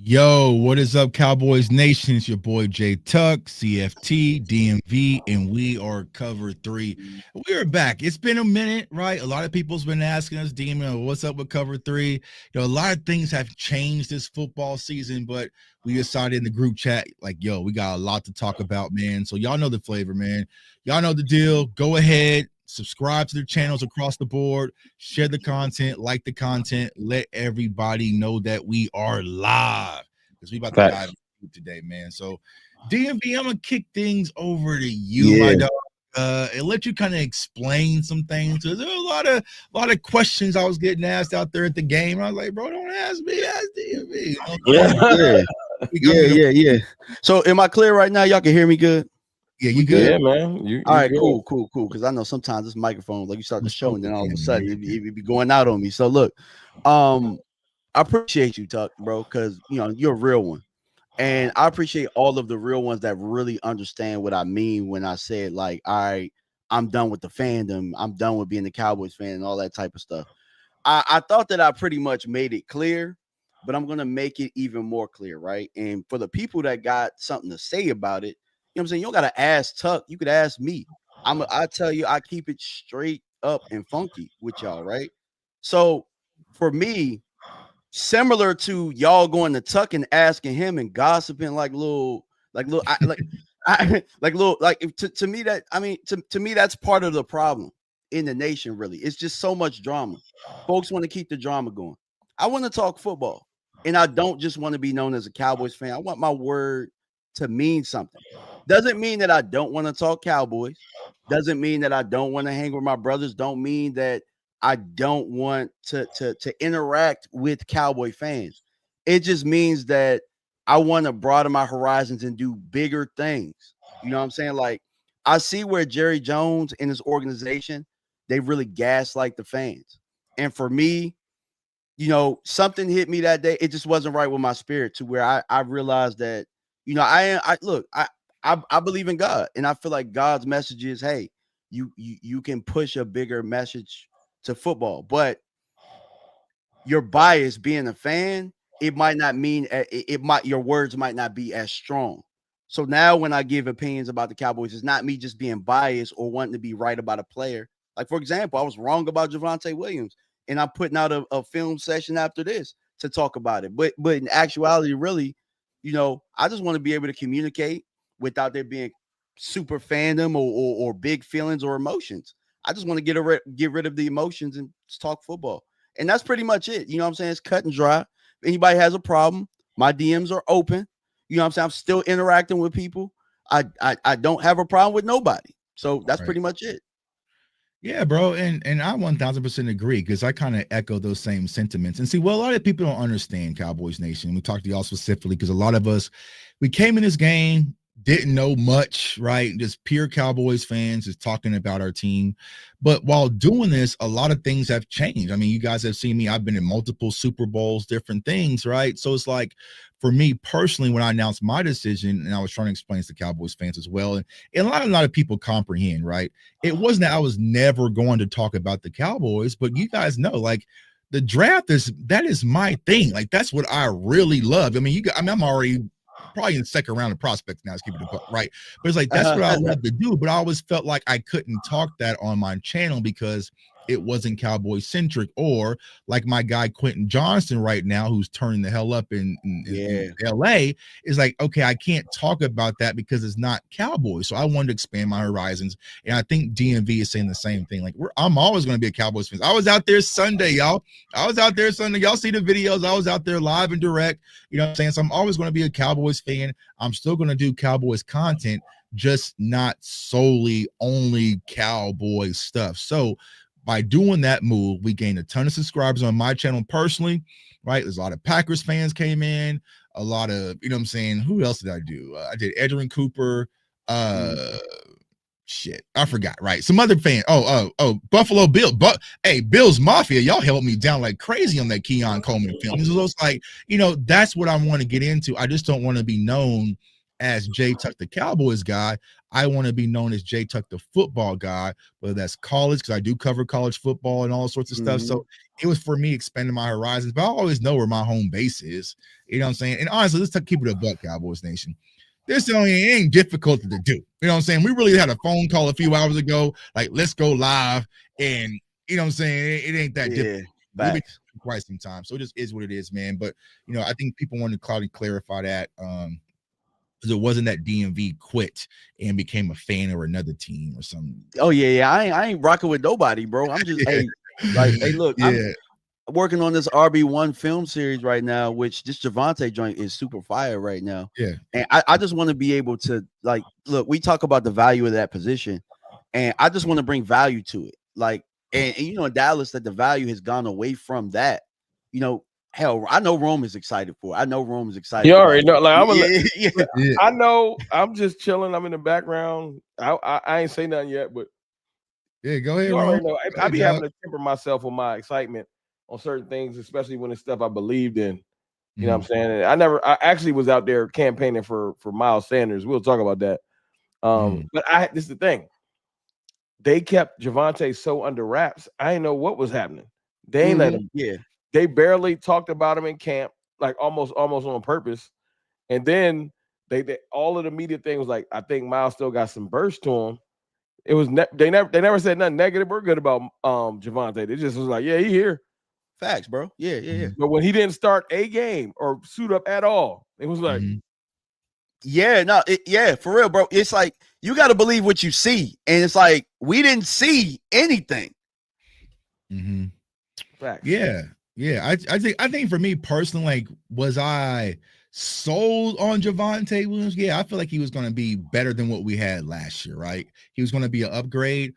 Yo, what is up, Cowboys Nation? It's your boy J Tuck, CFT, DMV, and we are cover three. We are back. It's been a minute, right? A lot of people's been asking us, Demon, what's up with cover three? A lot of things have changed this football season, but we decided in the group chat, like, yo, we got a lot to talk about, man. So y'all know the flavor, man. Y'all know the deal. Go ahead, subscribe to their channels across the board, share the content, like the content, let everybody know that we are live because we about to dive into today, man. So DMV, I'm gonna kick things over to you, my dog. And let you kind of explain some things. There's a lot of questions I was getting asked out there at the game. I was like, bro, don't ask me, ask DMV. Yeah. So am I clear right now? Y'all can hear me good? Yeah, you good? Yeah, man. You all right, good. cool. Because I know sometimes this microphone, like you start the show, and then all of a sudden it be going out on me. So look, I appreciate you, Tuck, bro, because you're a real one. And I appreciate all of the real ones that really understand what I mean when I said, like, all right, I'm done with the fandom. I'm done with being the Cowboys fan and all that type of stuff. I thought that I pretty much made it clear, but I'm going to make it even more clear, right? And for the people that got something to say about it, you know what I'm saying? You don't got to ask Tuck. You could ask me. I tell you, I keep it straight up and funky with y'all, right? So for me, similar to y'all going to Tuck and asking him and gossiping to me to me that's part of the problem in the nation. Really, it's just so much drama. Folks want to keep the drama going. I want to talk football, and I don't just want to be known as a Cowboys fan. I want my word to mean something. Doesn't mean that I don't want to talk Cowboys. Doesn't mean that I don't want to hang with my brothers. Don't mean that I don't want to interact with Cowboy fans. It just means that I want to broaden my horizons and do bigger things. You know what I'm saying? Like, I see where Jerry Jones and his organization, they really gaslight the fans. And for me, something hit me that day. It just wasn't right with my spirit to where I realized that, I believe in God, and I feel like God's message is, hey, you can push a bigger message to football, but your bias being a fan, it might not mean your words might not be as strong. So now when I give opinions about the Cowboys, it's not me just being biased or wanting to be right about a player. Like, for example, I was wrong about Javonte Williams, and I'm putting out a film session after this to talk about it. But in actuality, really, I just want to be able to communicate without there being super fandom or big feelings or emotions. I just want to get rid of the emotions and just talk football. And that's pretty much it. You know what I'm saying? It's cut and dry. If anybody has a problem, my DMs are open. You know what I'm saying? I'm still interacting with people. I don't have a problem with nobody. So that's pretty much it. Yeah, bro, and I 1000% agree because I kind of echo those same sentiments. And see, well, a lot of people don't understand Cowboys Nation. We talked to y'all specifically because a lot of us, we came in this game, didn't know much, right? Just pure Cowboys fans, just talking about our team. But while doing this, a lot of things have changed. I mean, you guys have seen me. I've been in multiple Super Bowls, different things, right? So it's like, for me personally, when I announced my decision, and I was trying to explain to Cowboys fans as well, and a lot of people comprehend, right? It wasn't that I was never going to talk about the Cowboys, but you guys know, like, the draft that is my thing. Like, that's what I really love. I mean, I'm already probably in the second round of prospects now, keep it right. But it's like, that's what I love to do. But I always felt like I couldn't talk that on my channel because it wasn't Cowboy centric, or like my guy Quentin Johnston right now, who's turning the hell up in LA, is like, okay, I can't talk about that because it's not Cowboys. So I wanted to expand my horizons. And I think DMV is saying the same thing. Like, I'm always going to be a Cowboys fan. I was out there Sunday, y'all. Y'all see the videos. I was out there live and direct. You know what I'm saying? So I'm always going to be a Cowboys fan. I'm still going to do Cowboys content, just not solely only Cowboys stuff. So by doing that move, we gained a ton of subscribers on my channel personally, right? There's a lot of Packers fans came in, a lot of, you know what I'm saying? Who else did I do? I did Edwin Cooper, shit, I forgot, right? Some other fan. Buffalo Bill. But hey, Bill's Mafia, y'all helped me down like crazy on that Keon Coleman film. So it's like, that's what I want to get into. I just don't want to be known as Jay Tuck, the Cowboys guy. I want to be known as Jay Tuck, the football guy, whether that's college, because I do cover college football and all sorts of stuff. So it was for me expanding my horizons, but I always know where my home base is. You know what I'm saying? And honestly, let's keep it a buck, Cowboys Nation. This ain't difficult to do. You know what I'm saying? We really had a phone call a few hours ago, like, let's go live. And you know what I'm saying? It ain't that difficult. We've been quite some time. So it just is what it is, man. But you know, I think people want to clarify that. Because it wasn't that DMV quit and became a fan of another team or something. Oh yeah. I ain't rocking with nobody, bro. I'm just hey, look, I'm working on this RB1 film series right now, which this Javonte joint is super fire right now. Yeah. And I just want to be able to, like, look, we talk about the value of that position, and I just want to bring value to it. Like, and you know, in Dallas, that the value has gone away from that. You know, hell, I know Rome is excited for it. I know Rome is excited. You already know. Like, yeah. I know. I'm just chilling. I'm in the background. I ain't say nothing yet, but yeah, go ahead, you Rome. already know. I be having to temper myself with my excitement on certain things, especially when it's stuff I believed in. You know what I'm saying? I actually was out there campaigning for Miles Sanders. We'll talk about that. But this is the thing. They kept Javonte so under wraps. I didn't know what was happening. They ain't let him. Yeah. They barely talked about him in camp, like almost on purpose. And then they all of the media thing was like, I think Miles still got some burst to him. It was they never said nothing negative or good about Javonte. They just was like, yeah, he here. Facts, bro. Yeah. But when he didn't start a game or suit up at all, it was like, for real, bro. It's like you got to believe what you see, and it's like we didn't see anything. Facts. Yeah. I think for me personally, like, was I sold on Javonte Williams? Yeah, I feel like he was going to be better than what we had last year, right? He was going to be an upgrade.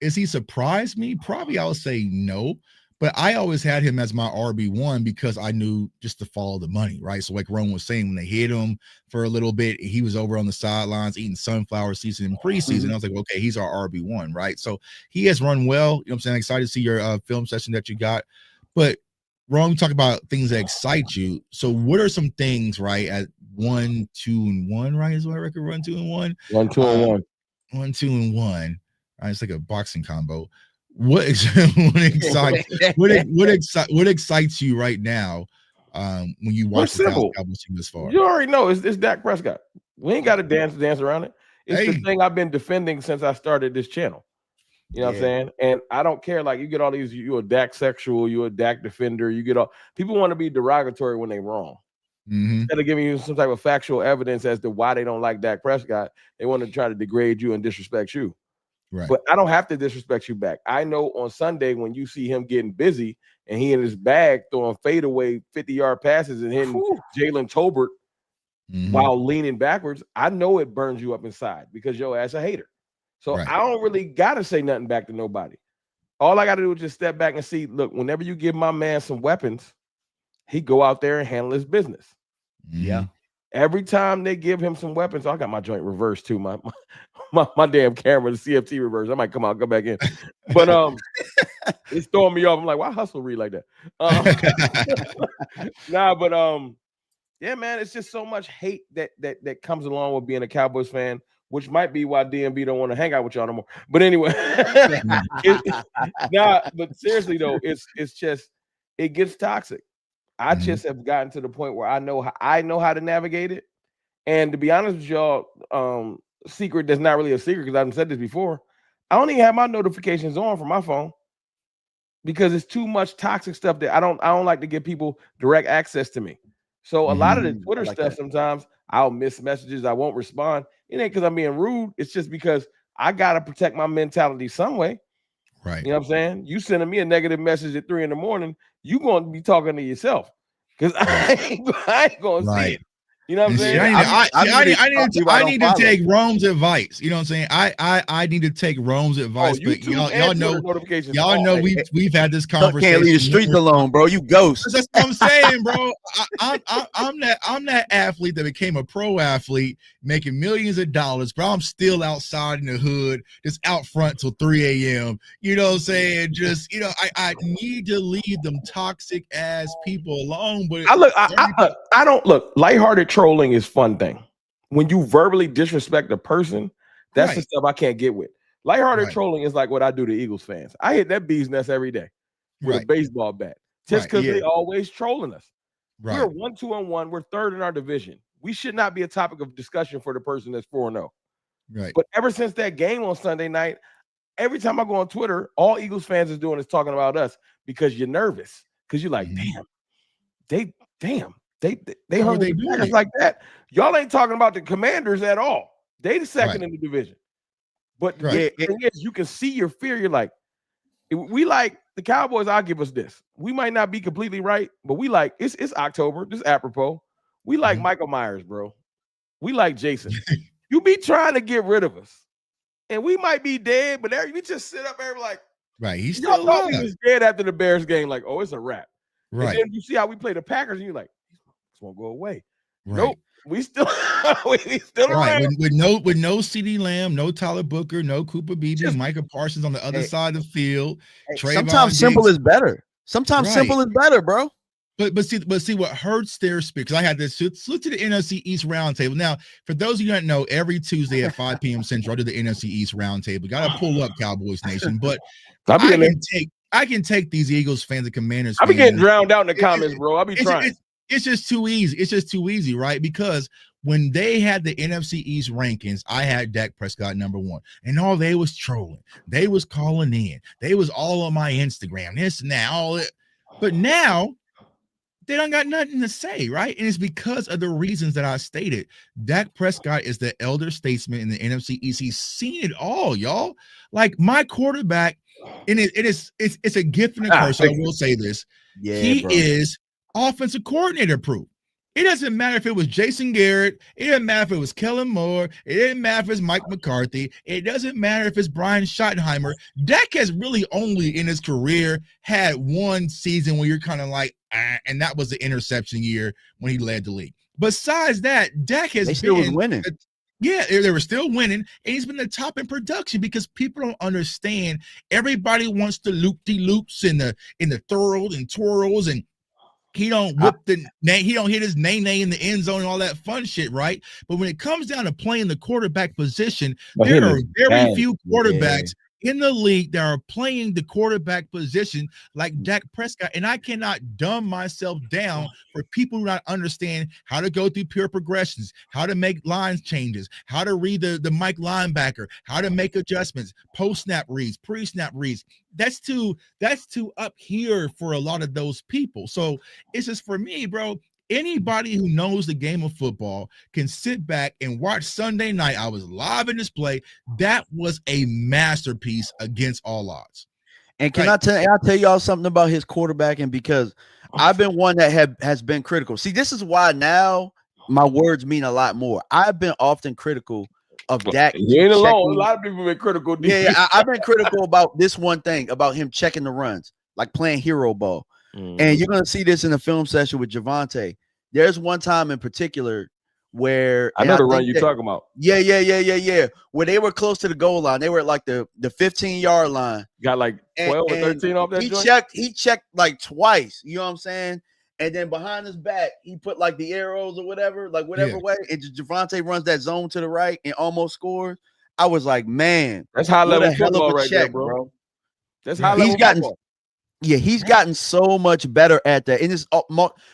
Is he surprised me? Probably I would say no. But I always had him as my RB1 because I knew just to follow the money, right? So like Ron was saying, when they hit him for a little bit, he was over on the sidelines eating sunflower season in preseason. I was like, okay, he's our RB1, right? So he has run well. You know what I'm saying? I'm excited to see your film session that you got. But Ron, talk about things that excite you. So what are some things, right, at 1, 2, and 1, right? Is my record 1, 2, and 1? 1, 2, and 1. 1, 2, and 1. Right, it's like a boxing combo. What excites you right now when you watch the Dallas Cowboys team this far? You already know it's Dak Prescott. We ain't got to dance around it. It's the thing I've been defending since I started this channel. You know what I'm saying? And I don't care. Like, you get all these, you a Dak sexual, you a Dak defender, you get all people want to be derogatory when they wrong. Instead of giving you some type of factual evidence as to why they don't like Dak Prescott, they want to try to degrade you and disrespect you. Right. But I don't have to disrespect you back. I know on Sunday when you see him getting busy and he in his bag throwing fadeaway 50-yard passes and hitting Jalen Tolbert while leaning backwards, I know it burns you up inside because your ass a hater. So I don't really got to say nothing back to nobody. All I got to do is just step back and see, look, whenever you give my man some weapons, he go out there and handle his business. Yeah. Every time they give him some weapons, I got my joint reversed too. My damn camera, the CFT reverse. I might come back in. But it's throwing me off. I'm like, why hustle read like that? Yeah, man, it's just so much hate that comes along with being a Cowboys fan, which might be why DMB don't want to hang out with y'all no more. But anyway, but seriously though, it's just it gets toxic. I just have gotten to the point where I know how to navigate it. And to be honest with y'all, secret that's not really a secret because I've said this before. I don't even have my notifications on for my phone because it's too much toxic stuff that I don't like to give people direct access to me. So a lot of the Twitter stuff, sometimes I'll miss messages. I won't respond. It ain't because I'm being rude. It's just because I got to protect my mentality some way. Right. You know what I'm saying? You sending me a negative message at 3 a.m, you going to be talking to yourself because I ain't going to see it. You know what I'm saying? I need to take Rome's advice. You know what I'm saying? I need to take Rome's advice. But y'all know we've had this conversation. Can't leave the streets alone, bro. You ghost. That's what I'm saying, bro. I'm that athlete that became a pro athlete, making millions of dollars, bro. I'm still outside in the hood, just out front till 3 a.m. You know what I'm saying? Just I need to leave them toxic ass people alone. But I don't look. Lighthearted trolling is fun thing. when you verbally disrespect a person, that's the Right. stuff I can't get with. Lighthearted Right. trolling is like what I do to Eagles fans. I hit that bee's nest every day with a Right. baseball bat just Right. because Yeah. they always trolling us. We're Right. 1-2-1. We're third in our division. We should not be a topic of discussion for the person that's 4-0. Right. But ever since that game on Sunday night, every time I go on Twitter, all Eagles fans is doing is talking about us because you're nervous. Because you're like, Mhm. they How hung are with they the doing Packers it? like that. Y'all ain't talking about the Commanders at all. They the second Right. in the division. But Right. Yeah, the thing is, you can see your fear. You're like, we like the Cowboys. I'll give us this. We might not be completely right, but we like it's October. This is apropos. We like Mhm. Michael Myers, bro. We like Jason. You be trying to get rid of us, and we might be dead, but we just sit up there like, Right. He's y'all still thought we alive. was dead after the Bears game. Like, oh, it's a wrap. And Right. then you see how we play the Packers, and you're like, this won't go away. Right. Nope, we still we still Right. around. With no CD Lamb, no Tyler Booker, no Cooper Beebe, Just- Micah Parsons on the other Hey, side of the field. Trayvon sometimes simple Diggs. is better. Sometimes Right. simple is better, bro. But see what hurts their spirit, because I had this. Look to the NFC East roundtable. Now, for those of you that know, every Tuesday at 5 p.m. Central, I do the NFC East roundtable. Got to pull up Cowboys Nation, but I can take these Eagles fans and Commanders be fans. getting drowned out in the comments, bro. I be trying. It's just too easy. It's just too easy, right? Because when they had the NFC East rankings, I had Dak Prescott #1, and all they was trolling. They was calling in. They was all on my Instagram. This and that, all it. But now they don't got nothing to say, right? And it's because of the reasons that I stated. Dak Prescott is the elder statesman in the NFC East. He's seen it all, y'all. Like my quarterback, and it's a gift and a curse. I will say this. Yeah, He bro. is offensive coordinator proof. It doesn't matter if it was Jason Garrett. It doesn't matter if it was Kellen Moore. It doesn't matter if it's Mike McCarthy. It doesn't matter if it's Brian Schottenheimer. Dak has really only in his career had one season where you're kind of like, and that was the interception year when he led the league. Besides that, Dak has They still was been winning. Yeah, they were still winning, and he's been the top in production because people don't understand. Everybody wants the loop-de-loops and the twirls and twirls, and he don't whip he don't hit his nay in the end zone and all that fun shit, right? But when it comes down to playing the quarterback position, there are very few quarterbacks in the league that are playing the quarterback position like Dak Prescott. And I cannot dumb myself down for people who not understand how to go through pure progressions, how to make line changes, how to read the Mike linebacker, how to make adjustments, post-snap reads, pre-snap reads. That's too up here for a lot of those people. So it's just for me, bro. Anybody who knows the game of football can sit back and watch Sunday night. I was live in this play. That was a masterpiece against all odds. And I'll tell y'all something about his quarterbacking, because I've been one that has been critical. See, this is why now my words mean a lot more. I've been often critical of Dak. You ain't alone. A lot of people have been critical. I've been critical about this one thing, about him checking the runs, like playing hero ball. And you're going to see this in the film session with Javonte. There's one time in particular where I know the run you're talking about. Yeah. Where they were close to the goal line. They were at like the 15-yard line. Got like 12 or 13 off that joint? He checked like twice. You know what I'm saying? And then behind his back, he put like the arrows or whatever, like whatever way. And Javonte runs that zone to the right and almost scores. I was like, man, that's high level football right check, there, bro. That's high level football. Yeah, he's gotten so much better at that. And it's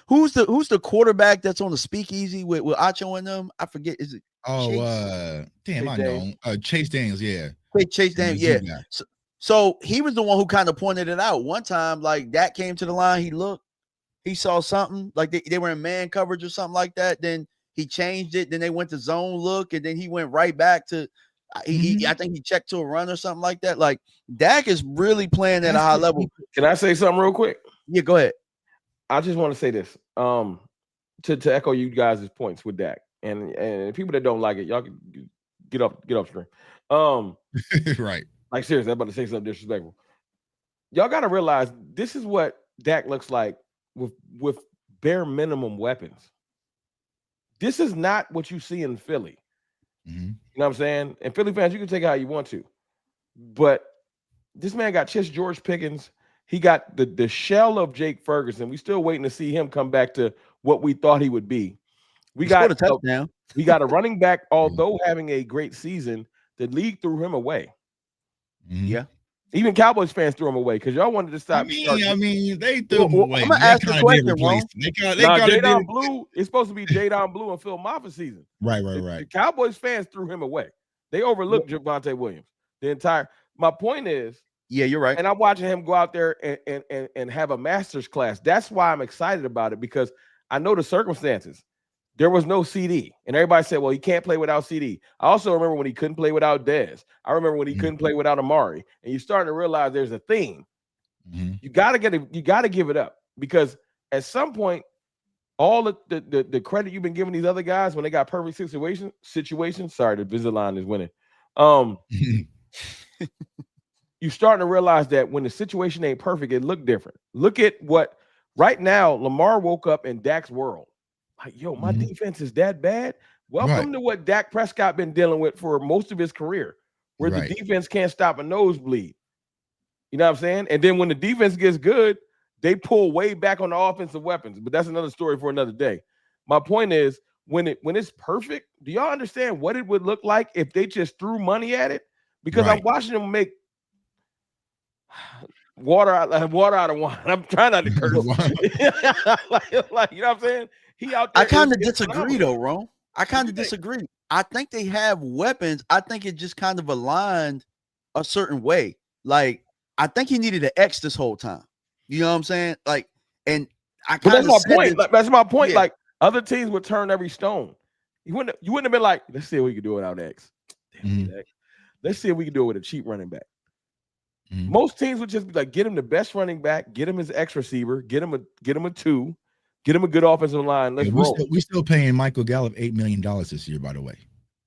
who's the quarterback that's on the speakeasy with Acho and them? I forget. Is it? Chase Daniels. Yeah, Chase Daniels. Yeah. So he was the one who kind of pointed it out one time. Like that came to the line, he looked, he saw something like they were in man coverage or something like that. Then he changed it. Then they went to zone look, and then he went right back to. I think he checked to a run or something like that. Like Dak is really playing at a high level. Can I say something real quick? Yeah, go ahead. I just want to say this to echo you guys' points with Dak, and people that don't like it, y'all can get off stream. Right. Like seriously, I'm about to say something disrespectful. Y'all got to realize this is what Dak looks like with bare minimum weapons. This is not what you see in Philly. Mm-hmm. You know what I'm saying? And Philly fans, you can take it how you want to. But this man got just George Pickens. He got the shell of Jake Ferguson. We still waiting to see him come back to what we thought he would be. We got a touchdown. We got a running back, although having a great season, the league threw him away. Yeah. Even Cowboys fans threw him away because y'all wanted to stop. I mean, they threw him away. I'm gonna ask the question, Ron. They Jadon Blue. It's supposed to be Jadon Blue and Phil Moffitt season. Right. The Cowboys fans threw him away. They overlooked Javonte Williams. My point is, yeah, you're right. And I'm watching him go out there and have a master's class. That's why I'm excited about it, because I know the circumstances. There was no CD, and everybody said, well, he can't play without CD. I also remember when he couldn't play without Dez. I remember when he couldn't play without Amari, and you're starting to realize there's a theme. You got to give it up, because at some point, all the credit you've been giving these other guys when they got perfect situations. Sorry, the Invisalign is winning. You're starting to realize that when the situation ain't perfect, it look different. Look at what right now, Lamar woke up in Dak's world. Like, yo, my defense is that bad. Welcome to what Dak Prescott been dealing with for most of his career, where the defense can't stop a nosebleed. You know what I'm saying? And then when the defense gets good, they pull way back on the offensive weapons. But that's another story for another day. My point is, when it's perfect, do y'all understand what it would look like if they just threw money at it? Because I'm watching them make water out of wine. I'm trying not to curse. like, you know what I'm saying? He out there. I kind of disagree though, Ron. I kind of disagree. I think they have weapons. I think it just kind of aligned a certain way. Like, I think he needed an X this whole time. You know what I'm saying? Like, and I kind of that's my point. That's my point. Yeah. Like, other teams would turn every stone. You wouldn't have been like, let's see if we can do it without X. Let's see if we can do it with a cheap running back. Most teams would just be like, get him the best running back, get him his X receiver, get him a 2, get him a good offensive line. Let's roll. We're still paying Michael Gallup $8 million this year, by the way.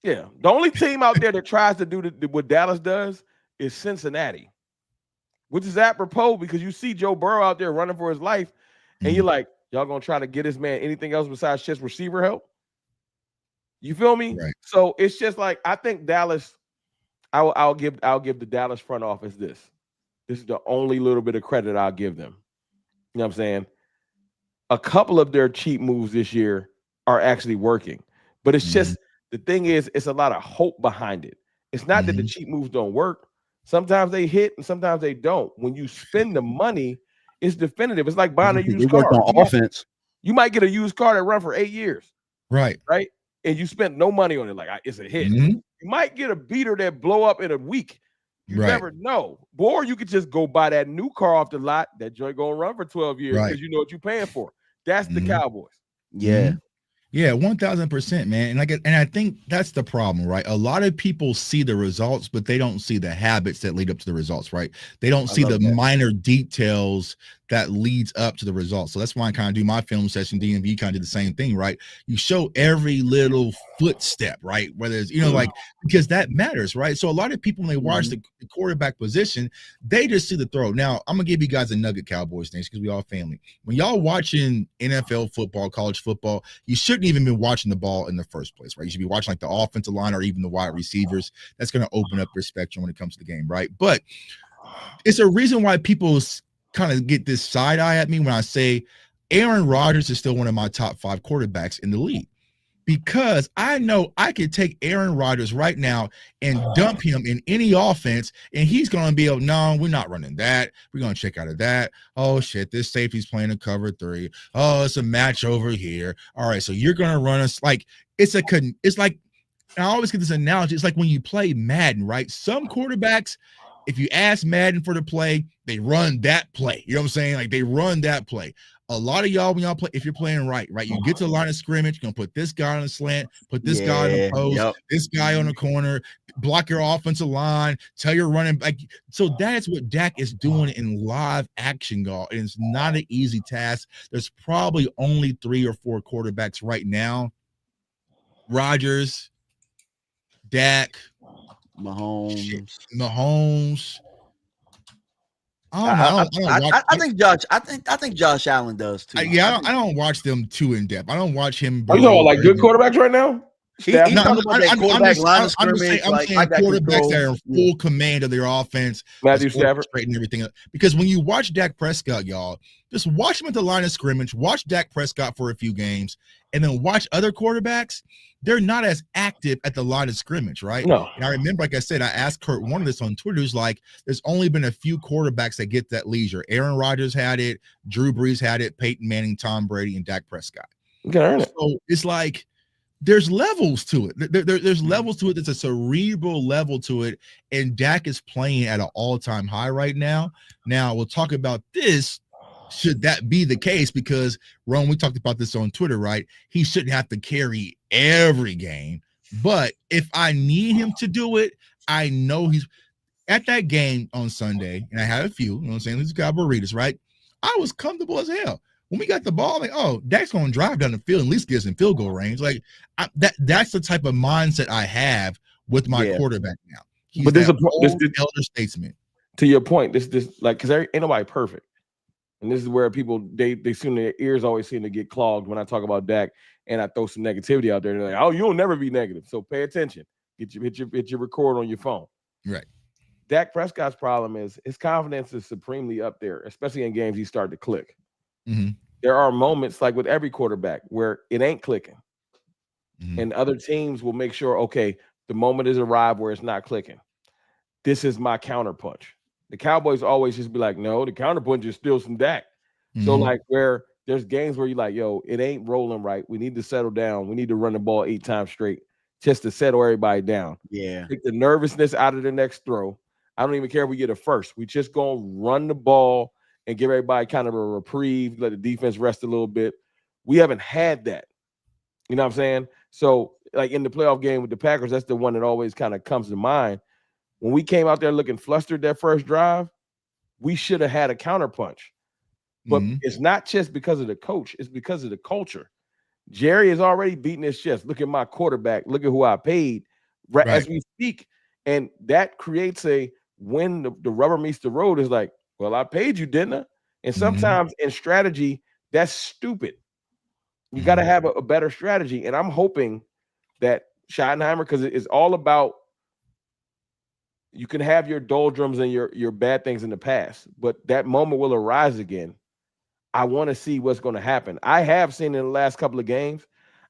Yeah. The only team out there that tries to do what Dallas does is Cincinnati, which is apropos because you see Joe Burrow out there running for his life, and you're like, y'all gonna try to get this man anything else besides just receiver help? You feel me? Right. So it's just like, I think Dallas, I'll give the Dallas front office this. This is the only little bit of credit I'll give them. You know what I'm saying? A couple of their cheap moves this year are actually working. But it's just, the thing is, it's a lot of hope behind it. It's not that the cheap moves don't work. Sometimes they hit and sometimes they don't. When you spend the money, it's definitive. It's like buying a used car. Offense. You might get a used car that run for 8 years. Right. And you spent no money on it. Like, it's a hit. You might get a beater that blow up in a week. You never know. Or you could just go buy that new car off the lot. That joint gonna run for 12 years because you know what you're paying for. That's the Cowboys. Yeah. Yeah, 1000%, man. And I think that's the problem, right? A lot of people see the results, but they don't see the habits that lead up to the results, right? They don't see the minor details that leads up to the results. So that's why I kind of do my film session. DMV kind of did the same thing, right? You show every little footstep, right? Whether it's, like, because that matters, right? So a lot of people, when they watch the quarterback position, they just see the throw. Now, I'm gonna give you guys a nugget, Cowboys Nation, because we all family. When y'all watching NFL football, college football, you shouldn't even be watching the ball in the first place, right? You should be watching like the offensive line or even the wide receivers. That's going to open up your spectrum when it comes to the game, right? But it's a reason why people kind of get this side eye at me when I say Aaron Rodgers is still one of my top 5 quarterbacks in the league, because I know I could take Aaron Rodgers right now and dump him in any offense, and he's going to be able, no, we're not running that. We're going to check out of that. Oh, shit, this safety's playing a cover 3. Oh, it's a match over here. All right, so you're going to run us like it's like, I always get this analogy. It's like when you play Madden, right? Some quarterbacks, if you ask Madden for the play, they run that play. You know what I'm saying? Like, they run that play. A lot of y'all, when y'all play, if you're playing right, you get to the line of scrimmage, you're gonna put this guy on a slant, put this guy on the post, this guy on the corner, block your offensive line, tell your running back. So that's what Dak is doing in live action, y'all. And it's not an easy task. There's probably only 3 or 4 quarterbacks right now: Rodgers, Dak, Mahomes. I think Josh Allen does too. I don't watch them too in depth. I don't watch him. Are you talking about like good quarterbacks right now? He's Stafford. talking about that quarterback line of scrimmage. I'm saying quarterbacks that are in full command of their offense, Matthew Stafford, and everything. Because when you watch Dak Prescott, y'all, just watch him at the line of scrimmage, watch Dak Prescott for a few games, and then watch other quarterbacks. They're not as active at the line of scrimmage, right? No. And I remember, like I said, I asked Kurt Warner this on Twitter. He's like, there's only been a few quarterbacks that get that leisure. Aaron Rodgers had it, Drew Brees had it, Peyton Manning, Tom Brady, and Dak Prescott. You can earn it. So it's like there's levels to it. There's levels to it. There's a cerebral level to it. And Dak is playing at an all-time high right now. Now we'll talk about this. Should that be the case? Because Ron, we talked about this on Twitter, right? He shouldn't have to carry every game. But if I need him to do it, I know he's at that game on Sunday, and I had a few, you know what I'm saying? These Cowboys readers, right? I was comfortable as hell. When we got the ball, like, oh, Dak's going to drive down the field and at least get in field goal range. Like that's the type of mindset I have with my quarterback now. He's but this elder statesman. To your point, this like because ain't nobody perfect. And this is where people they seem their ears always seem to get clogged when I talk about Dak and I throw some negativity out there. They're like, "Oh, you'll never be negative." So pay attention. Hit your record on your phone. Right. Dak Prescott's problem is his confidence is supremely up there, especially in games he started to click. Mm-hmm. There are moments like with every quarterback where it ain't clicking, and other teams will make sure, okay, the moment has arrived where it's not clicking. This is my counterpunch. The Cowboys always just be like, no, the counterpunch is still some Dak. So like where there's games where you're like, yo, it ain't rolling right. We need to settle down. We need to run the ball 8 times straight just to settle everybody down. Yeah. Take the nervousness out of the next throw. I don't even care if we get a first. We just gonna run the ball and give everybody kind of a reprieve, let the defense rest a little bit. We haven't had that. You know what I'm saying? So like in the playoff game with the Packers, that's the one that always kind of comes to mind. When we came out there looking flustered that first drive, we should have had a counterpunch. But it's not just because of the coach. It's because of the culture. Jerry is already beating his chest. Look at my quarterback. Look at who I paid as we speak. And that creates when the rubber meets the road is like, well, I paid you, didn't I? And sometimes in strategy, that's stupid. You got to have a better strategy. And I'm hoping that Schottenheimer, because it's all about you can have your doldrums and your bad things in the past, but that moment will arise again. I want to see what's going to happen. I have seen in the last couple of games,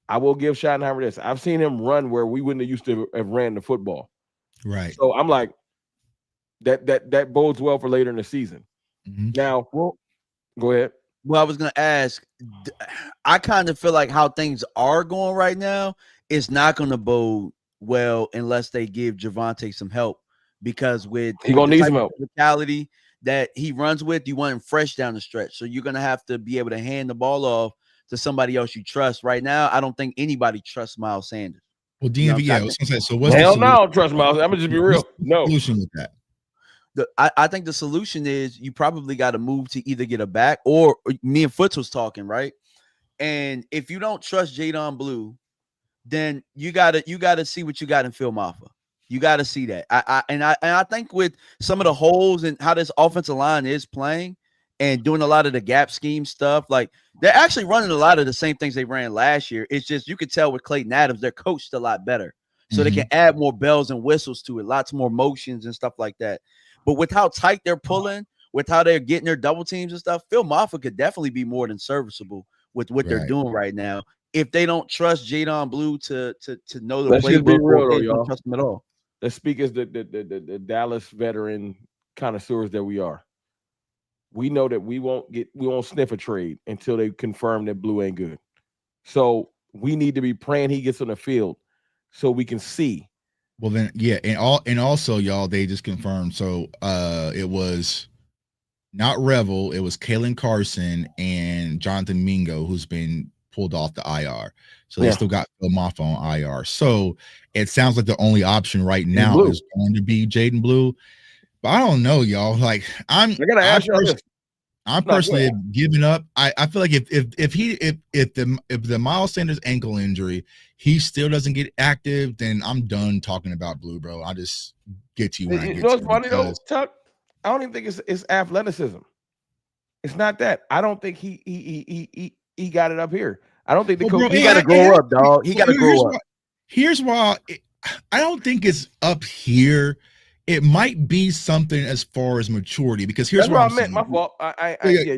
I will give Schottenheimer this. I've seen him run where we wouldn't have used to have ran the football. Right. So I'm like, that bodes well for later in the season. Now, go ahead. Well, I was going to ask, I kind of feel like how things are going right now is not going to bode well unless they give Javonte some help. Because with he gonna need some help mentality that he runs with, you want him fresh down the stretch. So you're gonna have to be able to hand the ball off to somebody else you trust. Right now, I don't think anybody trusts Miles Sanders. Well, DMV, I was gonna say, so what's hell the no, I don't trust Miles. I'm gonna just be real. No solution with that. I think the solution is you probably got to move to either get a back or me and Foots was talking, right? And if you don't trust Jadon Blue, then you gotta see what you got in Phil Maffa. You got to see that. I think with some of the holes and how this offensive line is playing and doing a lot of the gap scheme stuff, like they're actually running a lot of the same things they ran last year. It's just you could tell with Clayton Adams, they're coached a lot better. So they can add more bells and whistles to it, lots more motions and stuff like that. But with how tight they're pulling, with how they're getting their double teams and stuff, Phil Maffa could definitely be more than serviceable with what they're doing right now. If they don't trust Jadon Blue to know the playbook, they don't trust him at all. Let's speak as the Dallas veteran connoisseurs that we are. We know that we won't sniff a trade until they confirm that Blue ain't good. So we need to be praying he gets on the field so we can see. Well then, yeah, and also y'all, they just confirmed. So it was not Revel, it was Kalen Carson and Jonathan Mingo who's been pulled off the IR. So they still got Phil Maffa on IR. So it sounds like the only option right now is going to be Jaden Blue. But I don't know, y'all. Like I'm personally giving up. I feel like if the Miles Sanders ankle injury, he still doesn't get active, then I'm done talking about Blue, bro. I'll just get to you when I get to you. What's funny though, Tuck? I don't even think it's athleticism. It's not that. I don't think he got it up here. I don't think the coach. He got to grow up, dog. He got to grow up. Here's why I don't think it's up here. It might be something as far as maturity, because here's That's what what I'm I meant. saying. My fault.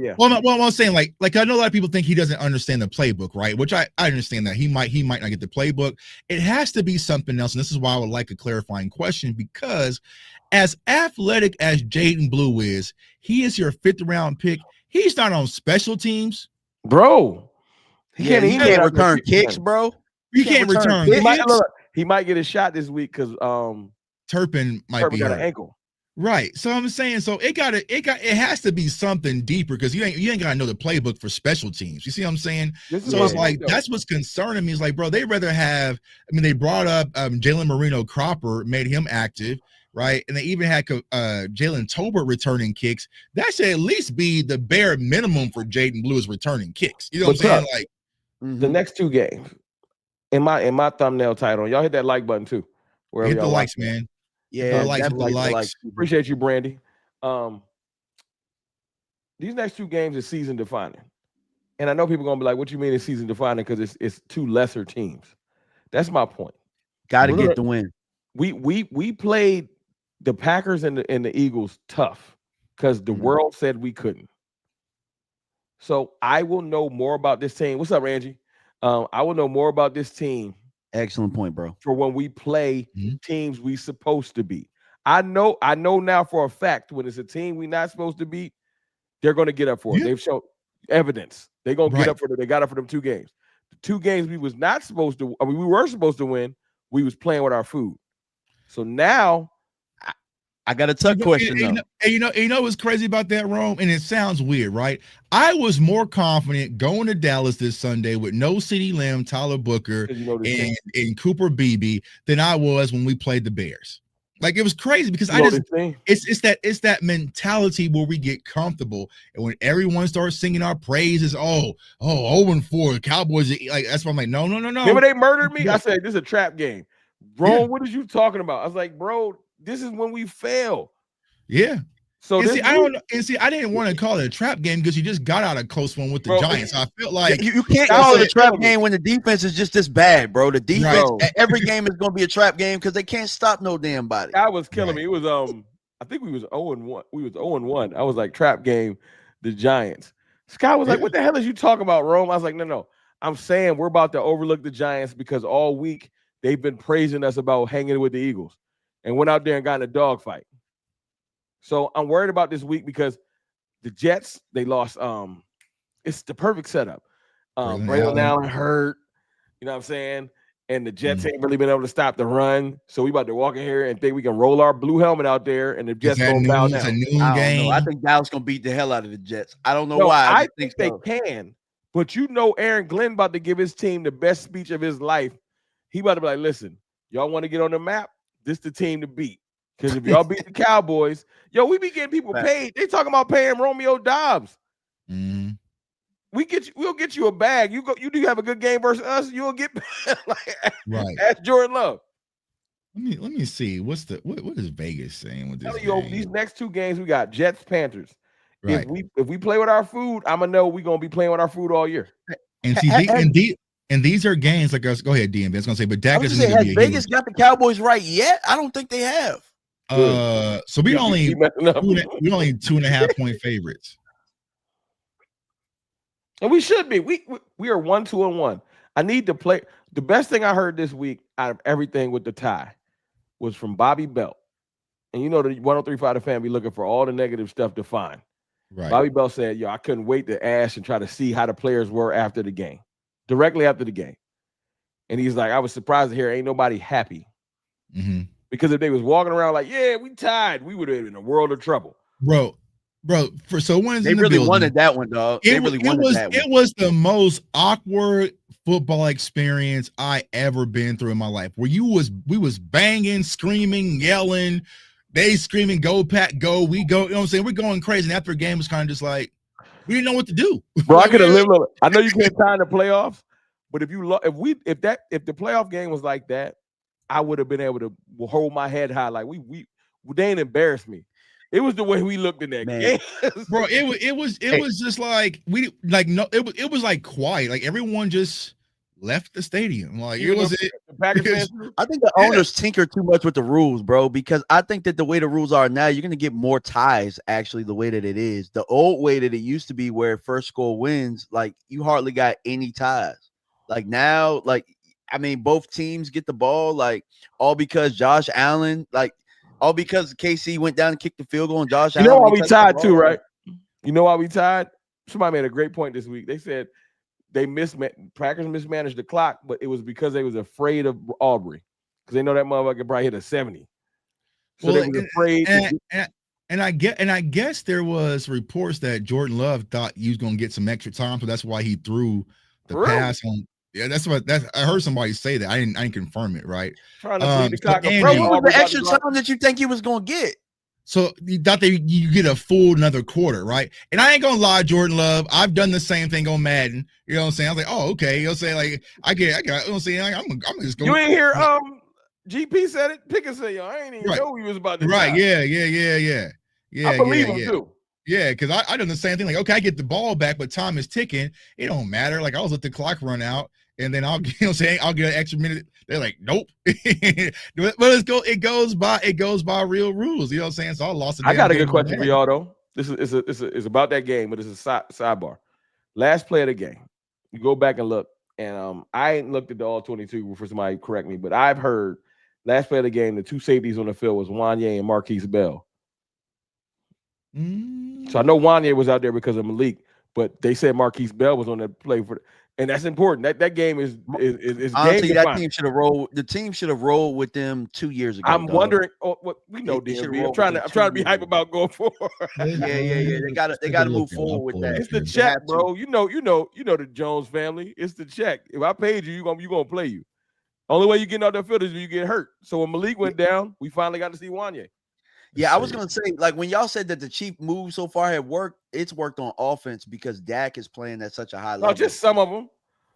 Yeah. Well, I'm saying, like I know a lot of people think he doesn't understand the playbook, right? Which I understand that he might not get the playbook. It has to be something else, and this is why I would like a clarifying question, because as athletic as Jaden Blue is, he is your 5th round pick. He's not on special teams, bro. He He can't return kicks, bro. He can't return kicks. He might get a shot this week because Turpin might be got hurt. an ankle. Right. So I'm saying, so it has to be something deeper, because you ain't gotta know the playbook for special teams. You see what I'm saying? So it's like, that's what's concerning me. Is like, bro, they rather have, they brought up Jalen Marino Cropper, made him active, right? And they even had Jalen Tolbert returning kicks. That should at least be the bare minimum for Jaden Blue, is returning kicks. You know what I'm saying? Like the next 2 games in my thumbnail title, y'all hit that like button too. Hit the likes, man. Yeah, likes. Appreciate you, Brandy. These next 2 games is season defining, and I know people are gonna be like, "What you mean it's season defining?" Because it's 2 lesser teams. That's my point. Got to get the win. We played the Packers and the Eagles tough because the world said we couldn't. So I will know more about this team. What's up, Angie? I will know more about this team. Excellent point, bro. For when we play teams we supposed to beat. I know now for a fact when it's a team we not supposed to beat, they're going to get up for it. They've shown evidence. They're going to get up for it. They got up for them 2 games. The 2 games we was not supposed to, we were supposed to win. We was playing with our food. So now I got a tough question though. And you know what's crazy about that, Rome? And it sounds weird, right? I was more confident going to Dallas this Sunday with no CeeDee Lamb, Tyler Booker, and Cooper Beebe than I was when we played the Bears. Like, it was crazy because it's that mentality where we get comfortable, and when everyone starts singing our praises, 0-4 Cowboys, like, that's why I'm like, no. Remember they murdered me? I said this is a trap game. Bro, what are you talking about? I was like, bro, this is when we fail. Yeah. So I don't know. And I didn't want to call it a trap game because you just got out a close one with the Giants. I felt like you can't call it a trap game when the defense is just this bad, bro. The defense, every game is going to be a trap game because they can't stop no damn body. That was killing me. It was I think we was 0-1. We was 0-1. I was like, trap game, the Giants. Scott was like, what the hell is you talking about, Rome? I was like, no. I'm saying we're about to overlook the Giants because all week they've been praising us about hanging with the Eagles and went out there and got in a dogfight. So I'm worried about this week because the Jets, they lost. It's the perfect setup. Braylon Allen hurt, you know what I'm saying? And the Jets ain't really been able to stop the run. So we about to walk in here and think we can roll our blue helmet out there and the Jets going to bow down. It's a noon game. I think Dallas going to beat the hell out of the Jets. I don't know why. I think they can. But you know Aaron Glenn about to give his team the best speech of his life. He about to be like, listen, y'all want to get on the map? This the team to beat. Because if y'all beat the Cowboys, we be getting people paid. They talking about paying Romeo Dobbs. Mm-hmm. We'll get you a bag. You do have a good game versus us, you'll get right. Ask Jordan Love. Let me see. What is Vegas saying with this? These next 2 games we got Jets, Panthers. Right. If we play with our food, I'm gonna know we're gonna be playing with our food all year. And see, and these are games like us. Go ahead, DMV. I was gonna say, but Dak has Vegas got the Cowboys right yet? I don't think they have. So we only 2.5 point favorites. And we should be. We are 1-2-1. I need to play. The best thing I heard this week out of everything with the tie was from Bobby Belt. And you know the 103.5 The Fan be looking for all the negative stuff to find. Right. Bobby Belt said, I couldn't wait to ask and try to see how the players were after the game. Directly after the game. And he's like, I was surprised to hear ain't nobody happy. Mm-hmm. Because if they was walking around like, we tied, we would have been in a world of trouble. Bro, for so when they really wanted that one, dog. They really wanted that one. It was the most awkward football experience I ever been through in my life. Where we was banging, screaming, yelling, they screaming, go Pack, go, we go. You know what I'm saying? We're going crazy. And after a game, it's kind of just like we didn't know what to do. Bro, I could have lived. I know you can't tie in the playoffs, but if the playoff game was like that, I would have been able to hold my head high. Like they ain't embarrassed me. It was the way we looked in that game, bro. It was just like it was like quiet. Like everyone just left the stadium. Like it was the Packers fans. I think the owners tinker too much with the rules, bro, because I think that the way the rules are now, you're going to get more ties, actually, the way that it is. The old way that it used to be where first score wins, like, you hardly got any ties. Like, now, like, I mean, both teams get the ball, like, all because Josh Allen, like, all because KC went down and kicked the field goal and Josh Allen. You know why we tied too, right? You know why we tied? Somebody made a great point this week. They said Packers mismanaged the clock, but it was because they was afraid of Aubrey because they know that motherfucker probably hit a 70. So they was afraid. And I guess there was reports that Jordan Love thought he was going to get some extra time, so that's why he threw the pass on. Yeah, I heard somebody say that. I didn't confirm it, right? Trying to bleed the clock. Bro, what was the extra time that you think he was going to get? So you thought you get a full another quarter, right? And I ain't gonna lie, Jordan Love, I've done the same thing on Madden. You know what I'm saying? I was like, oh, okay. You know what I'm saying? Like, I got, you know what I'm saying? I'm just going. You ain't hear GP said it. Pickens said, yo, I ain't even know he was about to die. Yeah. I believe him too. Yeah, because I done the same thing. Like, okay, I get the ball back, but time is ticking. It don't matter. Like, I was let the clock run out, and then I'll get an extra minute. They're like, nope. But it goes by real rules. You know what I'm saying? So I lost. I got a good question for y'all though. This is about that game, but it's a sidebar. Last play of the game. You go back and look, and I ain't looked at the all 22 for somebody correct me, but I've heard last play of the game, the two safeties on the field was Wanye and Marquise Bell. So I know Wanye was out there because of Malik, but they said Marquise Bell was on that play and that's important. That game is honestly, that team should have rolled. The team should have rolled with them 2 years ago. I'm wondering. What we know, DMV. I'm trying to be hype about going forward. Yeah. They gotta move forward with that. It's the check, bro. You know the Jones family. It's the check. If I paid you, you gonna play you. Only way you getting out that field is when you get hurt. So when Malik went down, we finally got to see Wanye. Yeah, I was gonna say, like, when y'all said that the Chief move so far had worked, it's worked on offense because Dak is playing at such a high level. No, just some of them.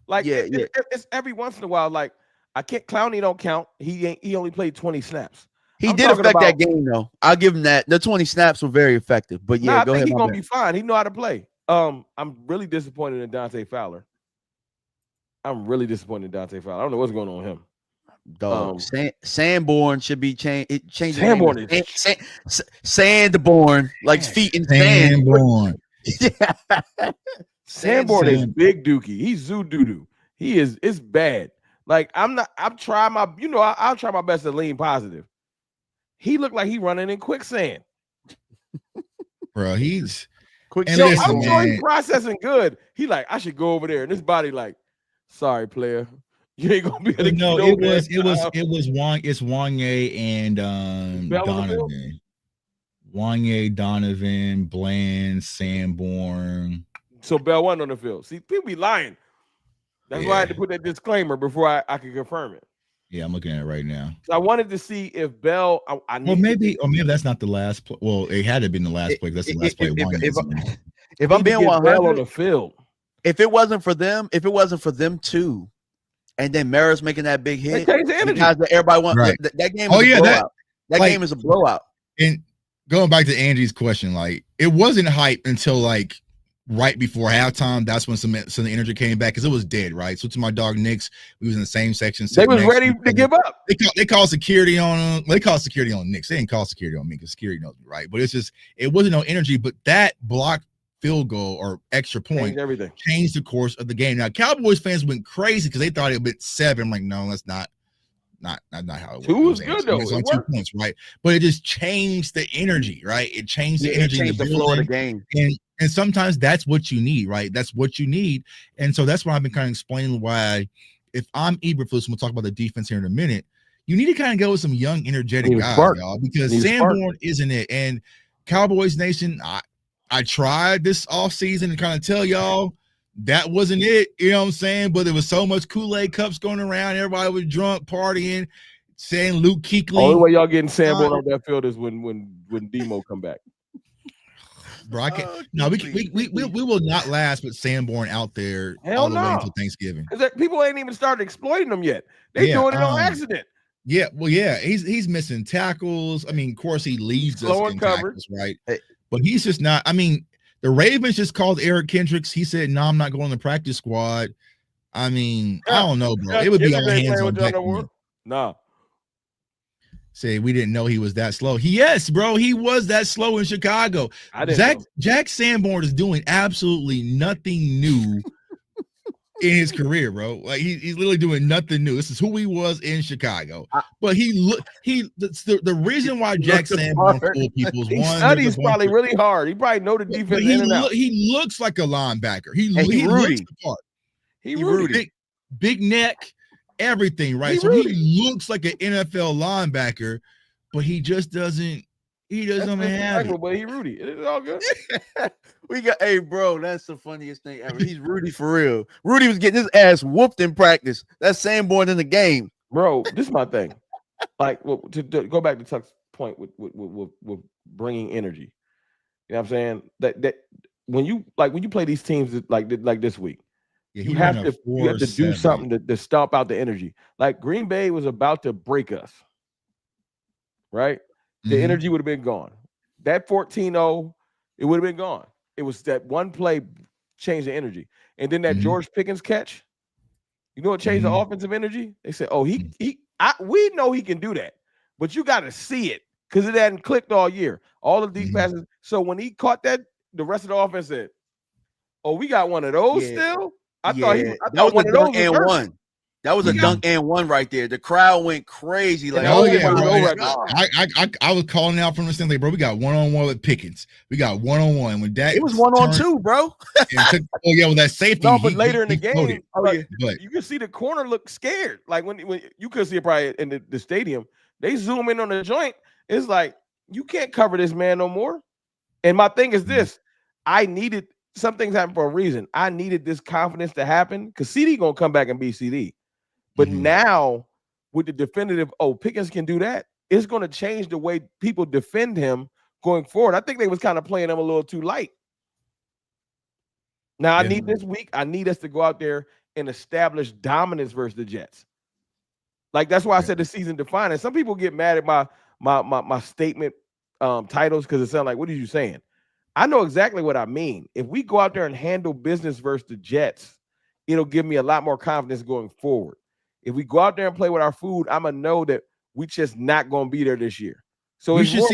Like, it's every once in a while. Like, I can't. Clowney don't count. He only played 20 snaps. He did affect that game though. I'll give him that. The 20 snaps were very effective. But yeah, go ahead. He's gonna be fine. He know how to play. I'm really disappointed in Dante Fowler. I don't know what's going on with him. Dog, Sanborn should be changed. Sanborn Sanborn, like feet in sand. Sanborn. Sanborn is big dookie. He's zoo doo-doo. He is. It's bad. Like I'm trying my. I'll try my best to lean positive. He looked like he running in quicksand. Bro, he's quicksand. I'm sure he's processing good. He like, I should go over there, and this body like, sorry, player. You ain't gonna be able to no, it was Wanye and Donovan. Wanye, Donovan, Bland, Sanborn. So Bell wasn't on the field. See, people be lying. That's why I had to put that disclaimer before I could confirm it. Yeah, I'm looking at it right now. So I wanted to see if Bell. Maybe that's not the last play. Well, it had to have been the last play. That's the last play. If I'm being 100 on the field, if it wasn't for them too. And then Mara's making that big hit. Everybody wants that game. That game is a blowout. And going back to Angie's question, like, it wasn't hype until like right before halftime. That's when some of the energy came back because it was dead, right? So to my dog Knicks, we was in the same section. They was ready to give up. They called security on them. They called security on Knicks. They didn't call security on me because security knows me, right? But it wasn't no energy. But that block field goal or extra point changed the course of the game. Now, Cowboys fans went crazy because they thought it would 7. I'm like, no, that's not how it was. 2 was good though. It's on 2 points, right? But it just changed the energy, right? It changed the energy, the flow of the game. And sometimes that's what you need, right? That's what you need. And so that's why I've been kind of explaining why, if I'm Eberflus, we'll talk about the defense here in a minute, you need to kind of go with some young, energetic guys, y'all, because Sanborn isn't it. And Cowboys Nation, I tried this offseason to kind of tell y'all that wasn't it, you know what I'm saying? But there was so much Kool-Aid cups going around. Everybody was drunk, partying, saying Luke Kuechly. Only way y'all getting Sanborn on that field is when Demo come back. Bro, I can't. We will not last with Sanborn out there all the way until Thanksgiving. Because people ain't even started exploiting them yet. They doing it on accident. Yeah, well, yeah, he's missing tackles. I mean, of course, he leads us in tackles, right? But he's just not. I mean, the Ravens just called Eric Kendricks. He said, "No, I'm not going to the practice squad." I mean, I don't know, bro. It would be all hands on deck. Nah. Say we didn't know he was that slow. Yes, bro, he was that slow in Chicago. I didn't know. Jack Sanborn is doing absolutely nothing new in his career, bro. Like he's literally doing nothing new. This is who he was in Chicago. But the reason why Jack Sanborn fooled people is he one. studies probably really hard. He probably know the defense in and out. He looks like a linebacker. He Rudy. looks the part. He Rudy. Big neck, everything, right? So Rudy. he looks like an NFL linebacker, but he just doesn't. He doesn't have it. But he Rudy. It's all good. Hey, bro, that's the funniest thing ever. He's Rudy for real. Rudy was getting his ass whooped in practice. That's Sanborn in the game. Bro, this is my thing. Like, to go back to Tuck's point with bringing energy. You know what I'm saying? That when you play these teams like this week, you have to do something to stomp out the energy. Like Green Bay was about to break us, right? The energy would have been gone. That 14-0, it would have been gone. It was that one play changed the energy. And then that George Pickens catch, you know what changed the offensive energy? They said, oh, we know he can do that, but you got to see it because it hadn't clicked all year. All the deep passes. So when he caught that, the rest of the offense said, oh, we got one of those still? I thought one of those was and one. That was a dunk and one right there. The crowd went crazy. Like, bro. I was calling out from the stand, like, bro, we got 1-on-1 with Pickens. We got 1-on-1 with that. It was 1-on-2, bro. With that safety. No, but later in the game, you can see the corner look scared. Like when you could see it probably in the stadium. They zoom in on the joint. It's like, you can't cover this man no more. And my thing is this. I needed some things happen for a reason. I needed this confidence to happen because CD gonna come back and be CD. But now with the definitive, Pickens can do that, it's going to change the way people defend him going forward. I think they was kind of playing him a little too light. Now, I need this week, I need us to go out there and establish dominance versus the Jets. Like, that's why I said the season defining. Some people get mad at my statement titles because it sounds like, what are you saying? I know exactly what I mean. If we go out there and handle business versus the Jets, it'll give me a lot more confidence going forward. If we go out there and play with our food, I'm gonna know that we just not gonna be there this year. So we should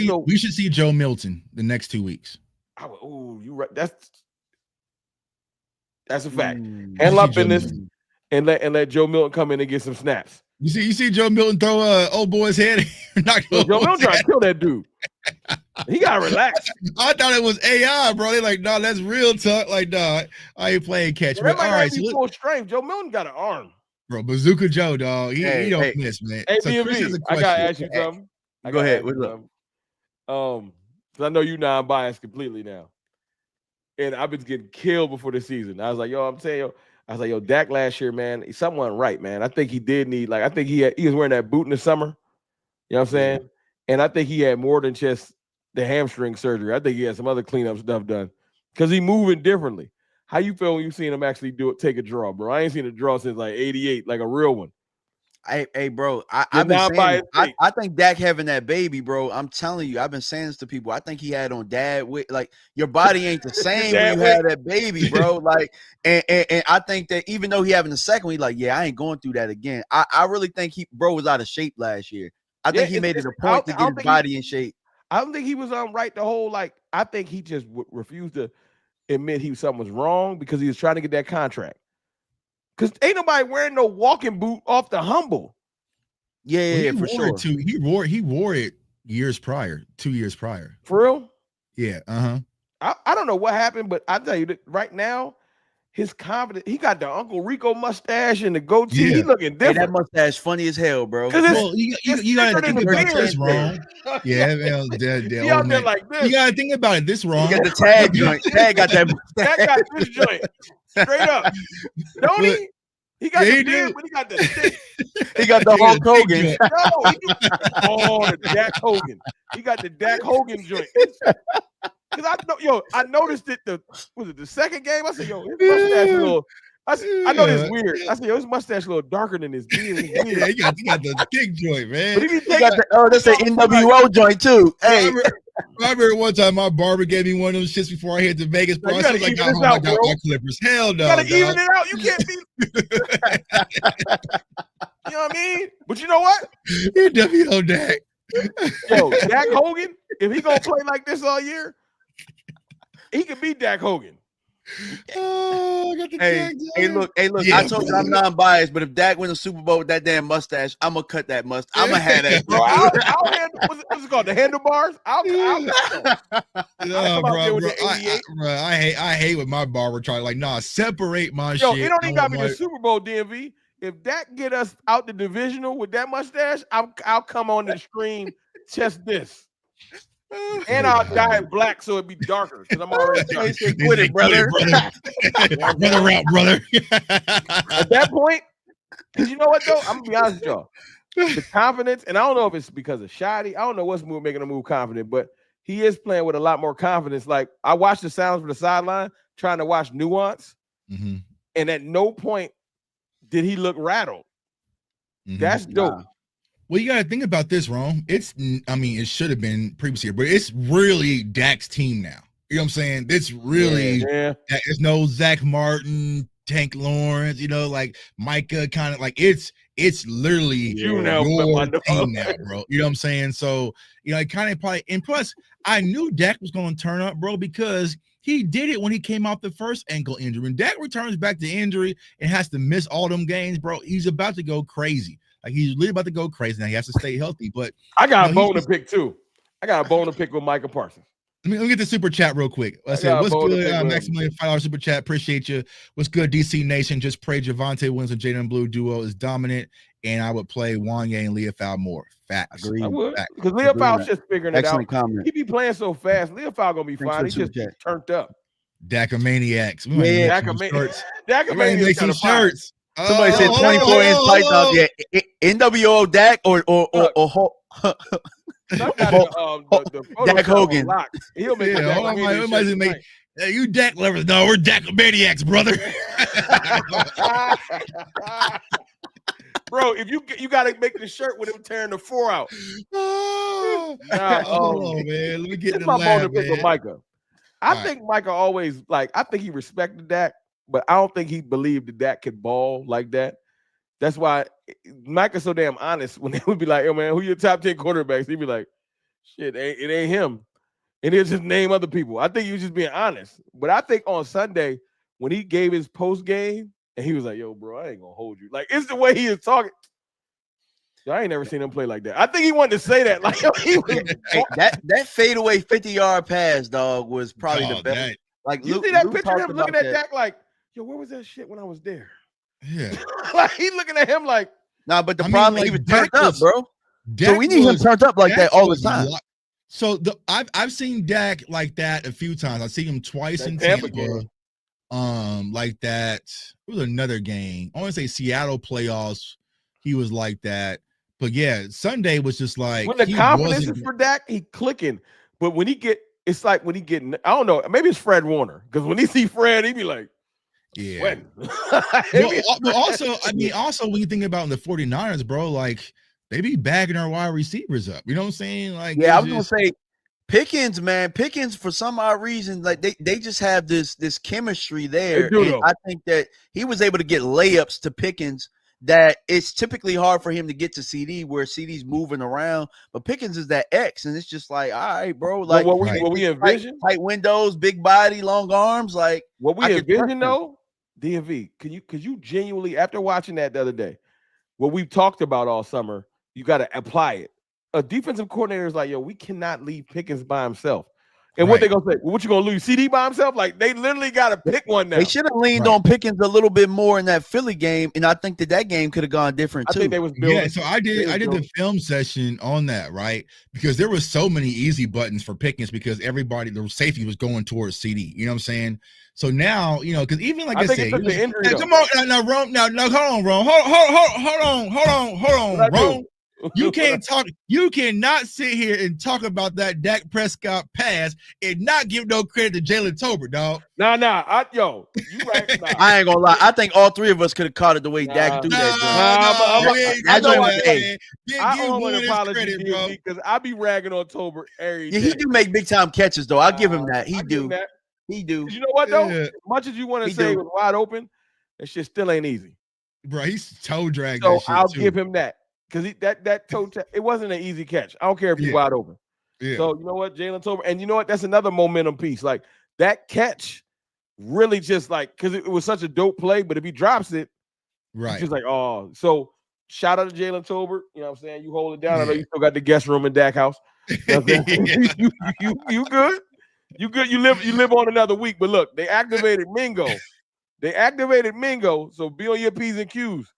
see Joe Milton the next 2 weeks. You right. That's a fact. Handle our business and let Joe Milton come in and get some snaps. You see Joe Milton throw old boy's head. Joe Milton trying to kill that dude. He gotta relax. I thought it was AI, bro. They like, no, that's real talk. Like, no, I ain't playing catch. But all right, full strength. Joe Milton got an arm. Bro, Bazooka Joe, dog. He don't miss, man. Hey, so I gotta ask you something. Go ahead. What's up? Because I know you non-biased completely now. And I've been getting killed before the season. I was like, yo, Dak last year, man, something wasn't right, man. I think he did need, I think he was wearing that boot in the summer. You know what I'm saying? And I think he had more than just the hamstring surgery. I think he had some other cleanup stuff done because he moving differently. How you feel when you seen him actually take a draw, bro? I ain't seen a draw since like 88, like a real one. Hey, bro, I think Dak having that baby, bro. I'm telling you, I've been saying this to people. I think he had on dad weight. Like, your body ain't the same when you have that baby, bro. Like, and I think that even though he having the second one, he's like, yeah, I ain't going through that again. I really think bro was out of shape last year. I think he made it a point to get his body in shape. I don't think he was right the whole, I think he just refused to admit something was wrong because he was trying to get that contract. Because ain't nobody wearing no walking boot off the humble. Yeah, for sure. He wore it 2 years prior. For real? Yeah. I don't know what happened, but I tell you that right now, his confidence, he got the Uncle Rico mustache and the goatee. He looking different. Hey, that mustache funny as hell, bro. You gotta think about this wrong. Yeah, man, he out there like this. You gotta think about it this wrong. You got the tag joint. Tag got that. Tag got this joint straight up. Don't he? He got the beard, but he got the stick. He got the Hulk Hogan. The Dak Hogan. He got the Dak Hogan joint. Because I noticed it. Was it the second game? I said, yo, his mustache a little. I know this weird. I said, yo, his mustache a little darker than his beard. Yeah, he got the kick joint, man. But he got that's an NWO joint too. Hey, I remember one time my barber gave me one of those shits before I hit the Vegas. Bro, I was like, I got my clippers. Hell no. You gotta even it out. You can't be. You know what I mean? But you know what? He definitely on Dak. Yo, Dak Hogan, if he gonna play like this all year, he can beat Dak Hogan. Oh, I got the Hey, look. Yeah. I told you I'm non-biased, but if Dak wins a Super Bowl with that damn mustache, I'm gonna cut that mustache. I'm gonna have that. Bro, I'll handle what's it called? The handlebars? I'll No, come out there with bro. the 88. I hate when my barber try like, nah, separate my Yo, shit. it don't even gotta be the Super Bowl, DMV. If Dak get us out the divisional with that mustache, I'll come on the stream just this. And I'll dye it black so it'd be darker because I'm already dark. Quit it, brother. Brother out, brother. At that point, because you know what though? I'm gonna be honest with y'all. The confidence, and I don't know if it's because of Shoddy. I don't know what's making him move confident, but he is playing with a lot more confidence. Like I watched the sounds from the sideline, trying to watch nuance, and at no point did he look rattled. That's dope. Well, you got to think about this, Rome. It should have been previous year, but it's really Dak's team now. You know what I'm saying? It's really, it's no Zach Martin, Tank Lawrence, like Micah, kind of like it's literally your team now, bro. You know what I'm saying? So, it kind of probably, and plus, I knew Dak was going to turn up, bro, because he did it when he came off the first ankle injury. When Dak returns back to injury and has to miss all them games, bro, he's about to go crazy. Like he's really about to go crazy now. He has to stay healthy. But I got a bone to pick too. I got a bone to pick with Micah Parsons. Let me get the super chat real quick. I said, what's good? Maximilian $5 super chat. Appreciate you. What's good, DC Nation? Just pray Javonte Williams and Jaden Blue duo is dominant, and I would play Wanye and Leofow more. Facts. Agreed. I would, because Leofow's just figuring it out. Comment. He be playing so fast. Leofow gonna be fine. He just turned up. Dakamaniacs. Dakamaniacs make some shirts. Somebody said 24-inch python. Yeah, NWO Dak or Dak Hogan. He'll make make you Dak lovers. No, we're Dakamaniacs, brother. Bro, if you got to make the shirt with him tearing the 4 out. Man, let me get my bone to pick with Micah. I think Micah always I think he respected Dak. But I don't think he believed that Dak could ball like that. That's why Micah's so damn honest when they would be like, yo, man, who your top 10 quarterbacks? He'd be like, shit, it ain't him. And he'll just name other people. I think he was just being honest. But I think on Sunday, when he gave his post game, and he was like, yo, bro, I ain't going to hold you. Like, it's the way he is talking. I ain't never seen him play like that. I think he wanted to say that. Like, he was that fadeaway 50-yard pass, dog, was probably the best. Like, you see that picture of him looking at Dak like, yo, where was that shit when I was there? Yeah. Like he looking at him like, nah, but the problem he was turned up, bro. Dak so we need him turned up like that all the time. So I've seen Dak like that a few times. I've seen him twice in Tampa. Like that. It was another game. I want to say Seattle playoffs. He was like that. But yeah, Sunday was just like when the confidence is for Dak, he clicking. But when he get, it's like when he get, I don't know, maybe it's Fred Warner. Because when he see Fred, he be like, yeah. But also when you think about the 49ers, bro, like they be bagging our wide receivers up. You know what I'm saying? Like, yeah, I was gonna say Pickens, man. Pickens, for some odd reason, like they just have this chemistry there. And I think that he was able to get layups to Pickens that it's typically hard for him to get to CD, where CD's moving around. But Pickens is that X, and it's just like, all right, bro. Like what we envision, tight windows, big body, long arms. Like what we envision, though, DMV. Could you genuinely, after watching that the other day, what we've talked about all summer, you got to apply it. A defensive coordinator is like, yo, we cannot leave Pickens by himself. And what they gonna say? Well, what you gonna lose? CD by himself? Like they literally got to pick one now. They should have leaned on Pickens a little bit more in that Philly game, and I think that game could have gone different too. I think they was building. Yeah, so I did the film session on that, right? Because there was so many easy buttons for Pickens because everybody, the safety was going towards CD. You know what I'm saying? So now, because even like I said, come on, now, Rome, hold on, Rome, hold on, Rome. You can't talk. You cannot sit here and talk about that Dak Prescott pass and not give no credit to Jalen Tolbert, dog. You right. Nah. I ain't gonna lie. I think all three of us could have caught it the way Dak do that. I want to apologize because I be ragging on Tolbert every day. He do make big time catches though. I'll give him that. He do. You know what though? As much as you want to say it was wide open, that shit still ain't easy. Bro, he's toe dragged So that shit I'll too. give him that because that toe it wasn't an easy catch. I don't care if he's Yeah. wide open. Yeah. So you know what, Jalen Tolbert, and you know what? That's another momentum piece. Like that catch, really just like because it was such a dope play. But if he drops it, Right. it's just like oh. So shout out to Jalen Tolbert. You know what I'm saying? You hold it down. Yeah. I know you still got the guest room in Dak house. You know what I'm saying? you good? You good? You live on another week. But look, they activated Mingo. So be on your P's and Q's.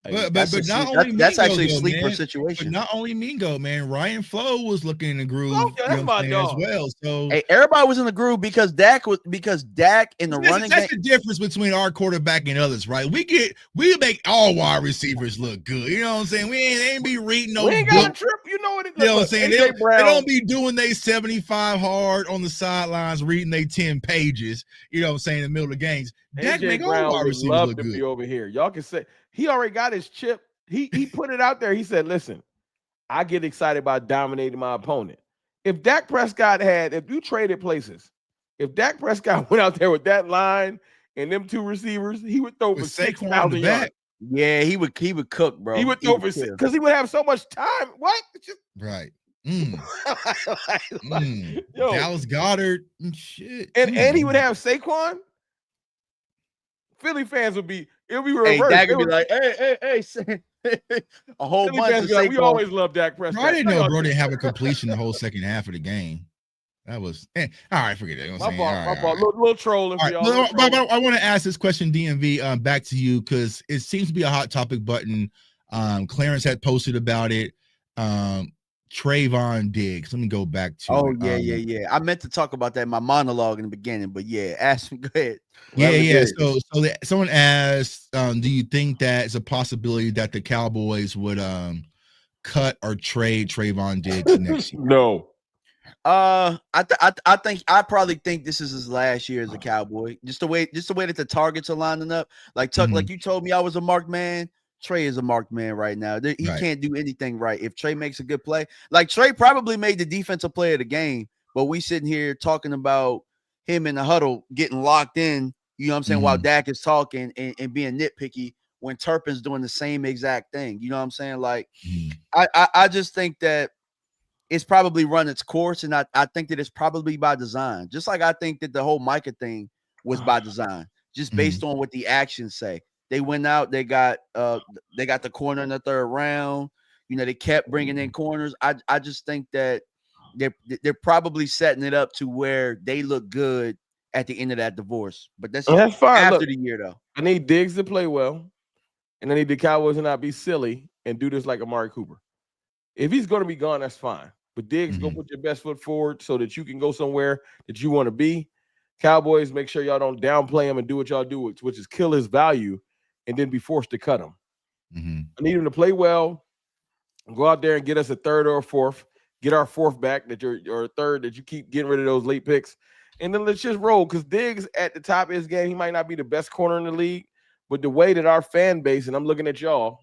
But That's not only that's Mingo actually a though, sleeper man. situation. But not only Mingo, man. Ryan Flo was looking in the groove. Oh, yeah, that's my as dog. well. So Hey, everybody was in the groove because Dak in the running that's game. the difference between our quarterback and others, right? We make all wide receivers look good. You know what I'm saying? We ain't be reading no We ain't got a book. trip. You know what it You know what I'm look, saying? AJ Brown. They don't be doing they 75 hard on the sidelines, reading they 10 pages, you know what I'm saying, in the middle of the games. Dak make all Brown wide would receivers love look to good. be over here. Y'all can say he already got his chip. He put it out there. He said, listen, I get excited about dominating my opponent. If Dak Prescott if you traded places, if Dak Prescott went out there with that line and them two receivers, he would throw for 6,000 yards. Yeah, he would cook, bro. He would throw for because he would have so much time. What? Right. Yo, Dallas Goddard and shit. And he would have Saquon. Philly fans would be, it would be reversed. Hey, Dak would be like, hey. A whole Philly bunch fans of like, we always love Dak Prescott. I didn't know bro didn't have a completion the whole second half of the game. That was all right. Forget it. My fault. Little trolling for y'all. But I want to ask this question, DMV, back to you because it seems to be a hot topic button. Clarence had posted about it. Trayvon Diggs. Let me go back to it. Yeah. I meant to talk about that in my monologue in the beginning, but yeah, ask me. Go ahead. Yeah. So someone asked, do you think that it's a possibility that the Cowboys would cut or trade Trayvon Diggs next year? No. I probably think this is his last year as a Cowboy. Just the way that the targets are lining up. Like Tuck, like you told me I was a marked man. Trey is a marked man right now. He can't do anything right. If Trey makes a good play, like Trey probably made the defensive play of the game, but we sitting here talking about him in the huddle getting locked in, you know what I'm saying, while Dak is talking and being nitpicky when Turpin's doing the same exact thing. You know what I'm saying? Like, I just think that it's probably run its course, and I think that it's probably by design. Just like I think that the whole Micah thing was by design, just based on what the actions say. They went out, they got the corner in the third round. You know, they kept bringing in corners. I just think that they're probably setting it up to where they look good at the end of that divorce. But that's fine. After the year, though. I need Diggs to play well, and I need the Cowboys to not be silly and do this like Amari Cooper. If he's going to be gone, that's fine. But Diggs, go put your best foot forward so that you can go somewhere that you want to be. Cowboys, make sure y'all don't downplay him and do what y'all do, which is kill his value and then be forced to cut him. I need him to play well, go out there and get us a third or a fourth, get our fourth back or third that you keep getting rid of those late picks, and then let's just roll. Because Diggs at the top of his game, he might not be the best corner in the league, but the way that our fan base, and I'm looking at y'all,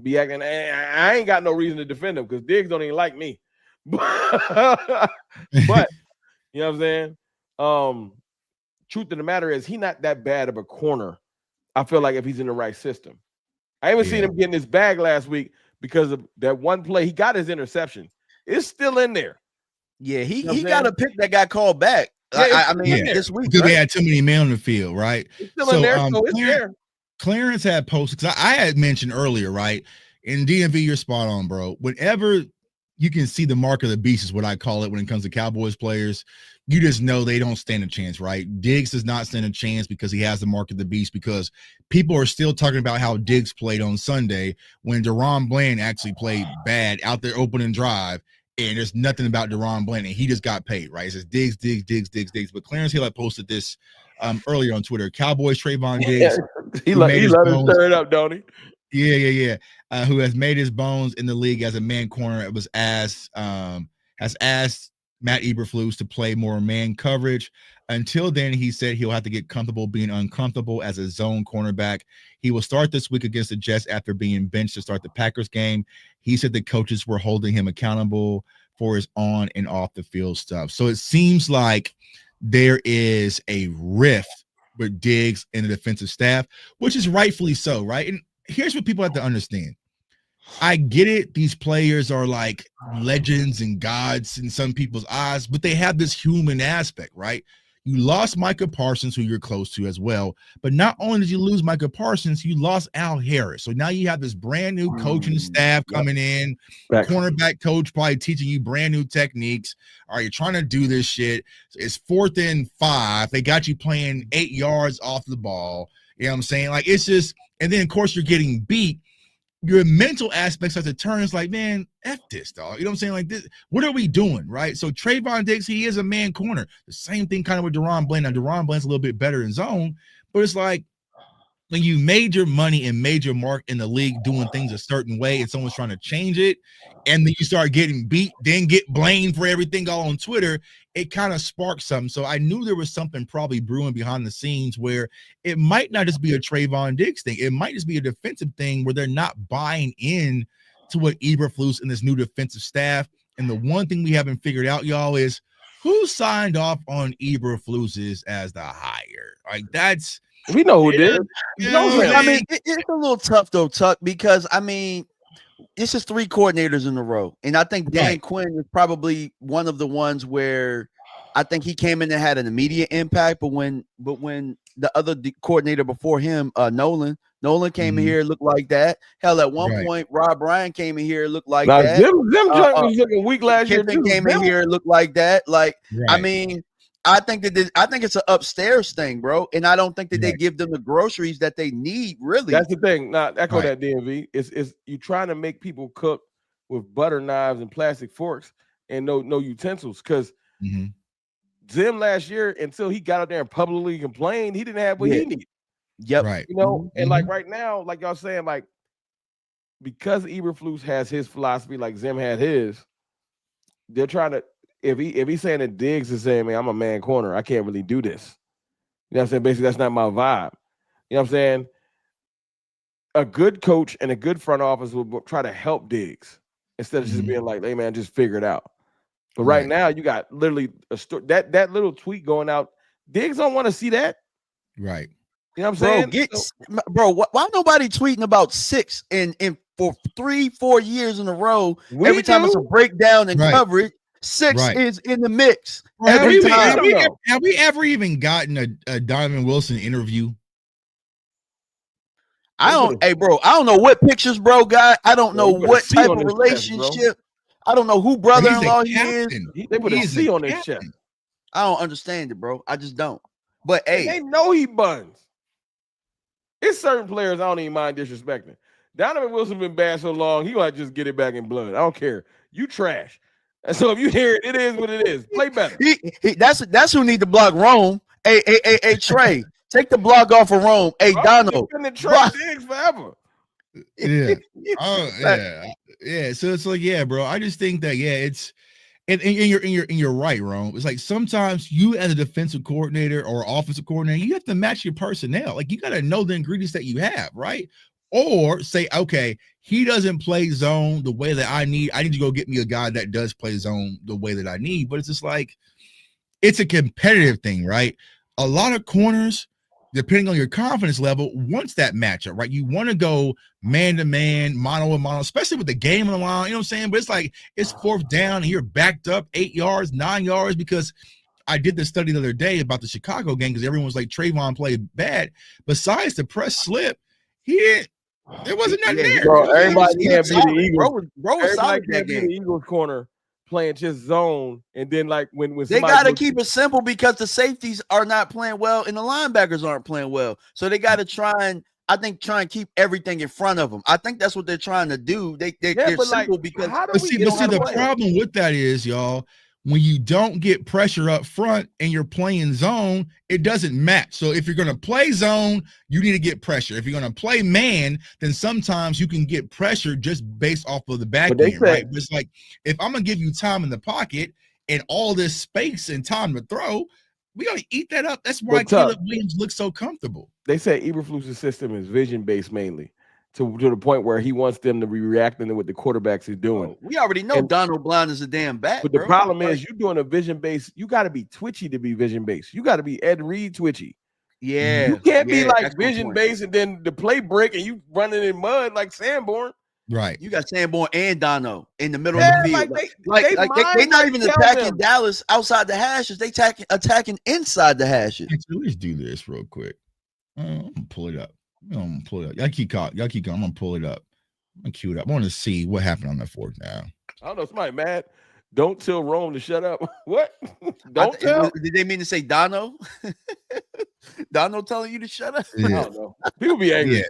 be acting, I ain't got no reason to defend him because Diggs don't even like me. But you know what I'm saying? Truth of the matter is, he's not that bad of a corner. I feel like if he's in the right system. I haven't seen him getting his bag last week because of that one play. He got his interception. It's still in there. Yeah, he got a pick that got called back. I mean, this week because they had too many men on the field, right? It's still in there, so it's there. Clarence had posted because I had mentioned earlier, right? In DMV, you're spot on, bro. Whenever you can see the mark of the beast is what I call it when it comes to Cowboys players. You just know they don't stand a chance, right? Diggs does not stand a chance because he has the mark of the beast, because people are still talking about how Diggs played on Sunday when Deron Bland actually played bad out there opening drive, and there's nothing about Deron Bland, and he just got paid, right? It says Diggs. But Clarence Hill had posted this earlier on Twitter. Cowboys Trayvon Diggs. He let him stir it up, don't he? Yeah. Who has made his bones in the league as a man corner. It was has asked Matt Eberflus to play more man coverage. Until then, he said he'll have to get comfortable being uncomfortable as a zone cornerback. He will start this week against the Jets after being benched to start the Packers game. He said the coaches were holding him accountable for his on and off the field stuff. So it seems like there is a rift with Diggs and the defensive staff, which is rightfully so, right? And here's what people have to understand. I get it. These players are like legends and gods in some people's eyes, but they have this human aspect, right? You lost Micah Parsons, who you're close to as well. But not only did you lose Micah Parsons, you lost Al Harris. So now you have this brand new coaching staff coming in, cornerback coach probably teaching you brand new techniques. All right, you're trying to do this shit. It's 4th and 5. They got you playing 8 yards off the ball. You know what I'm saying? Like, it's just, and then of course you're getting beat. Your mental aspects have to turn. It's like, man, F this, dog. You know what I'm saying? Like, this, what are we doing, right? So Trayvon Diggs, he is a man corner. The same thing kind of with Deron Bland. Now, Deron Bland's a little bit better in zone, but it's like when you made your money and made your mark in the league doing things a certain way and someone's trying to change it, and then you start getting beat, then get blamed for everything all on Twitter, it kind of sparked something. So I knew there was something probably brewing behind the scenes where it might not just be a Trayvon Diggs thing. It might just be a defensive thing where they're not buying in to what Eberflus and this new defensive staff. And the one thing we haven't figured out, y'all, is who signed off on Eberflus as the hire. Like, that's, we know who did. I mean, it's a little tough though, Tuck, because I mean, this is 3 coordinators in a row, and I think Dan Quinn is probably one of the ones where I think he came in and had an immediate impact. But when the other coordinator before him, Nolan came in here, looked like that. Hell, at one point, Rob Ryan came in here, looked like that. Them was looking weak last year. Came in here, looked like that. Like, I mean, I think it's an upstairs thing, bro, and I don't think that they give them the groceries that they need. Really, that's the thing. Now, echo that, DMV. It's you trying to make people cook with butter knives and plastic forks and no utensils, because Zim last year, until he got out there and publicly complained, he didn't have what he needed. Yep. Right. You know, and like right now, like y'all saying, like, because Eberflus has his philosophy, like Zim had his, they're trying to. If he's saying that Diggs is saying, man, I'm a man corner, I can't really do this. You know what I'm saying? Basically, that's not my vibe. You know what I'm saying? A good coach and a good front office will try to help Diggs instead of just being like, hey, man, just figure it out. But right now, you got literally a that little tweet going out. Diggs don't want to see that. Right. You know what I'm saying? Why nobody tweeting about 6 and for 3-4 years in a row? Every time it's a breakdown and coverage, 6 is in the mix. Have we ever even gotten a Donovan Wilson interview? I don't know what pictures bro got. I don't know what type of relationship. I don't know who brother-in-law he is. They put a C on his chest. I don't understand it, bro. I just don't. But hey, they know he buns. It's certain players I don't even mind disrespecting. Donovan Wilson been bad so long, he might just get it back in blood. I don't care. You trash. And so if you hear it, it is what it is. Play better. That's who need to block Rome. Hey, Trey, take the block off of Rome. Hey, Donald. Trey Diggs forever. Yeah. Yeah. So it's like, yeah, bro. I just think that, it's and you're right, Rome. It's like sometimes you as a defensive coordinator or offensive coordinator, you have to match your personnel. Like, you got to know the ingredients that you have, right? Or say, okay, he doesn't play zone the way that I need. I need to go get me a guy that does play zone the way that I need. But it's just like, it's a competitive thing, right? A lot of corners, depending on your confidence level, wants that matchup, right? You want to go man-to-man, mano-a-mano, especially with the game on the line, you know what I'm saying? But it's like, it's 4th down, and you're backed up 8 yards, 9 yards, because I did this study the other day about the Chicago game because everyone was like, Trayvon played bad. Besides the press slip, there wasn't nothing there. Bro, everybody can't be the Eagles. Everybody can't be the Eagles corner playing just zone, and then like when they got to keep it simple because the safeties are not playing well and the linebackers aren't playing well, so they got to try and keep everything in front of them. I think that's what they're trying to do. They're simple because the problem with that is, y'all, when you don't get pressure up front and you're playing zone, it doesn't match. So if you're going to play zone, you need to get pressure. If you're going to play man, then sometimes you can get pressure just based off of the back end, right? But it's like, if I'm going to give you time in the pocket and all this space and time to throw, we got to eat that up. That's why Caleb Williams looks so comfortable. They say Eberflus' system is vision-based mainly. To the point where he wants them to be reacting to what the quarterbacks is doing. We already know Donald Brown is a damn back. But the problem is, you're doing a vision-based. You got to be twitchy to be vision-based. You got to be Ed Reed twitchy. Yeah, You can't be like that's my vision point. based and then the play break and you running in mud like Sanborn. Right. You got Sanborn and Dono in the middle Yeah, of the field. they They not even tell attacking them. Dallas outside the hashes. They attacking inside the hashes. Actually, let's do this real quick. I'm gonna pull it up. Y'all keep going. I'm gonna pull it up. I'm gonna cue it up. I want to see what happened on that fourth down. I don't know. Somebody mad. Don't tell Rome to shut up. What? Don't tell. Did they mean to say Dono? Dono telling you to shut up? I don't know. People be angry. Yeah.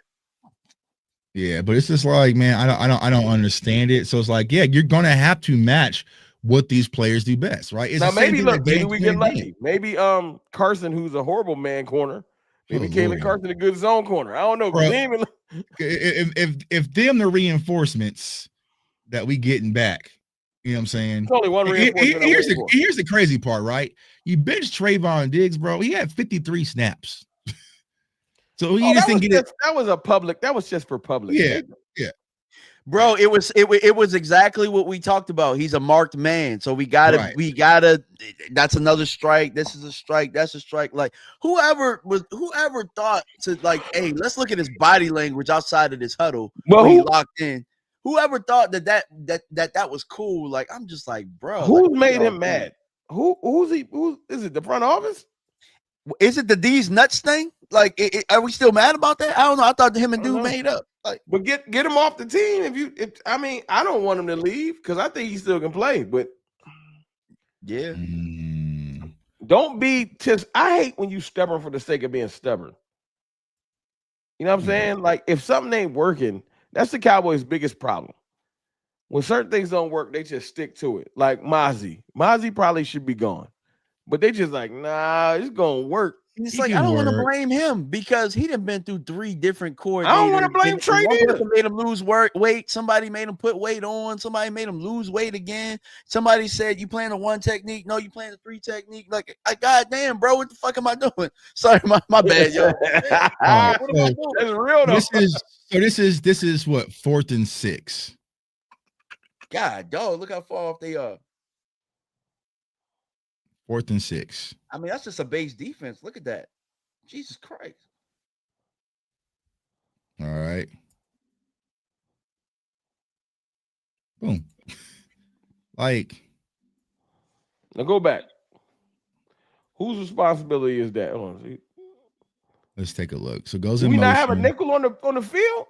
Yeah, but it's just like, man, I don't understand it. So it's like, yeah, you're gonna have to match what these players do best, right? It's now maybe maybe we get lucky. Game. Maybe Carson, who's a horrible man corner, maybe Kalen Carson a good zone corner. I don't know. Bro, if them the reinforcements that we getting back, you know what I'm saying? It's only one reinforcement. Here's the crazy part, right? You bench Trayvon Diggs, bro. He had 53 snaps. So you just didn't get it. That was a public. That was just for public. Yeah. Bro, it was exactly what we talked about. He's a marked man, so we gotta. That's another strike. This is a strike. That's a strike. Like whoever thought to like, hey, let's look at his body language outside of this huddle. Well, he locked in. Whoever thought that was cool? Like I'm just like, bro. Who made him mad? Who's he? Is it the front office? Is it the D's nuts thing? Like, are we still mad about that? I don't know. I thought him and dude made up. Like, but get him off the team. I mean, I don't want him to leave because I think he still can play. But yeah, don't be just. I hate when you stubborn for the sake of being stubborn. You know what I'm saying? Like, if something ain't working, that's the Cowboys' biggest problem. When certain things don't work, they just stick to it. Like Mozzie probably should be gone. But they just like, nah, it's gonna work. It's like I don't want to blame him because he done been through 3 different coordinators. I don't want to blame Trey either. Made him lose weight. Somebody made him put weight on. Somebody made him lose weight again. Somebody said you playing a 1 technique. No, you playing a 3 technique. Like, goddamn, bro, what the fuck am I doing? Sorry, my bad, yo. That's real though. This is what 4th and 6. God, dog, look how far off they are. 4th and 6. I mean, that's just a base defense. Look at that. Jesus Christ. All right. Boom. Like, now go back. Whose responsibility is that? Hold on. Let's take a look. So it goes Do in we motion. not have a nickel on the field?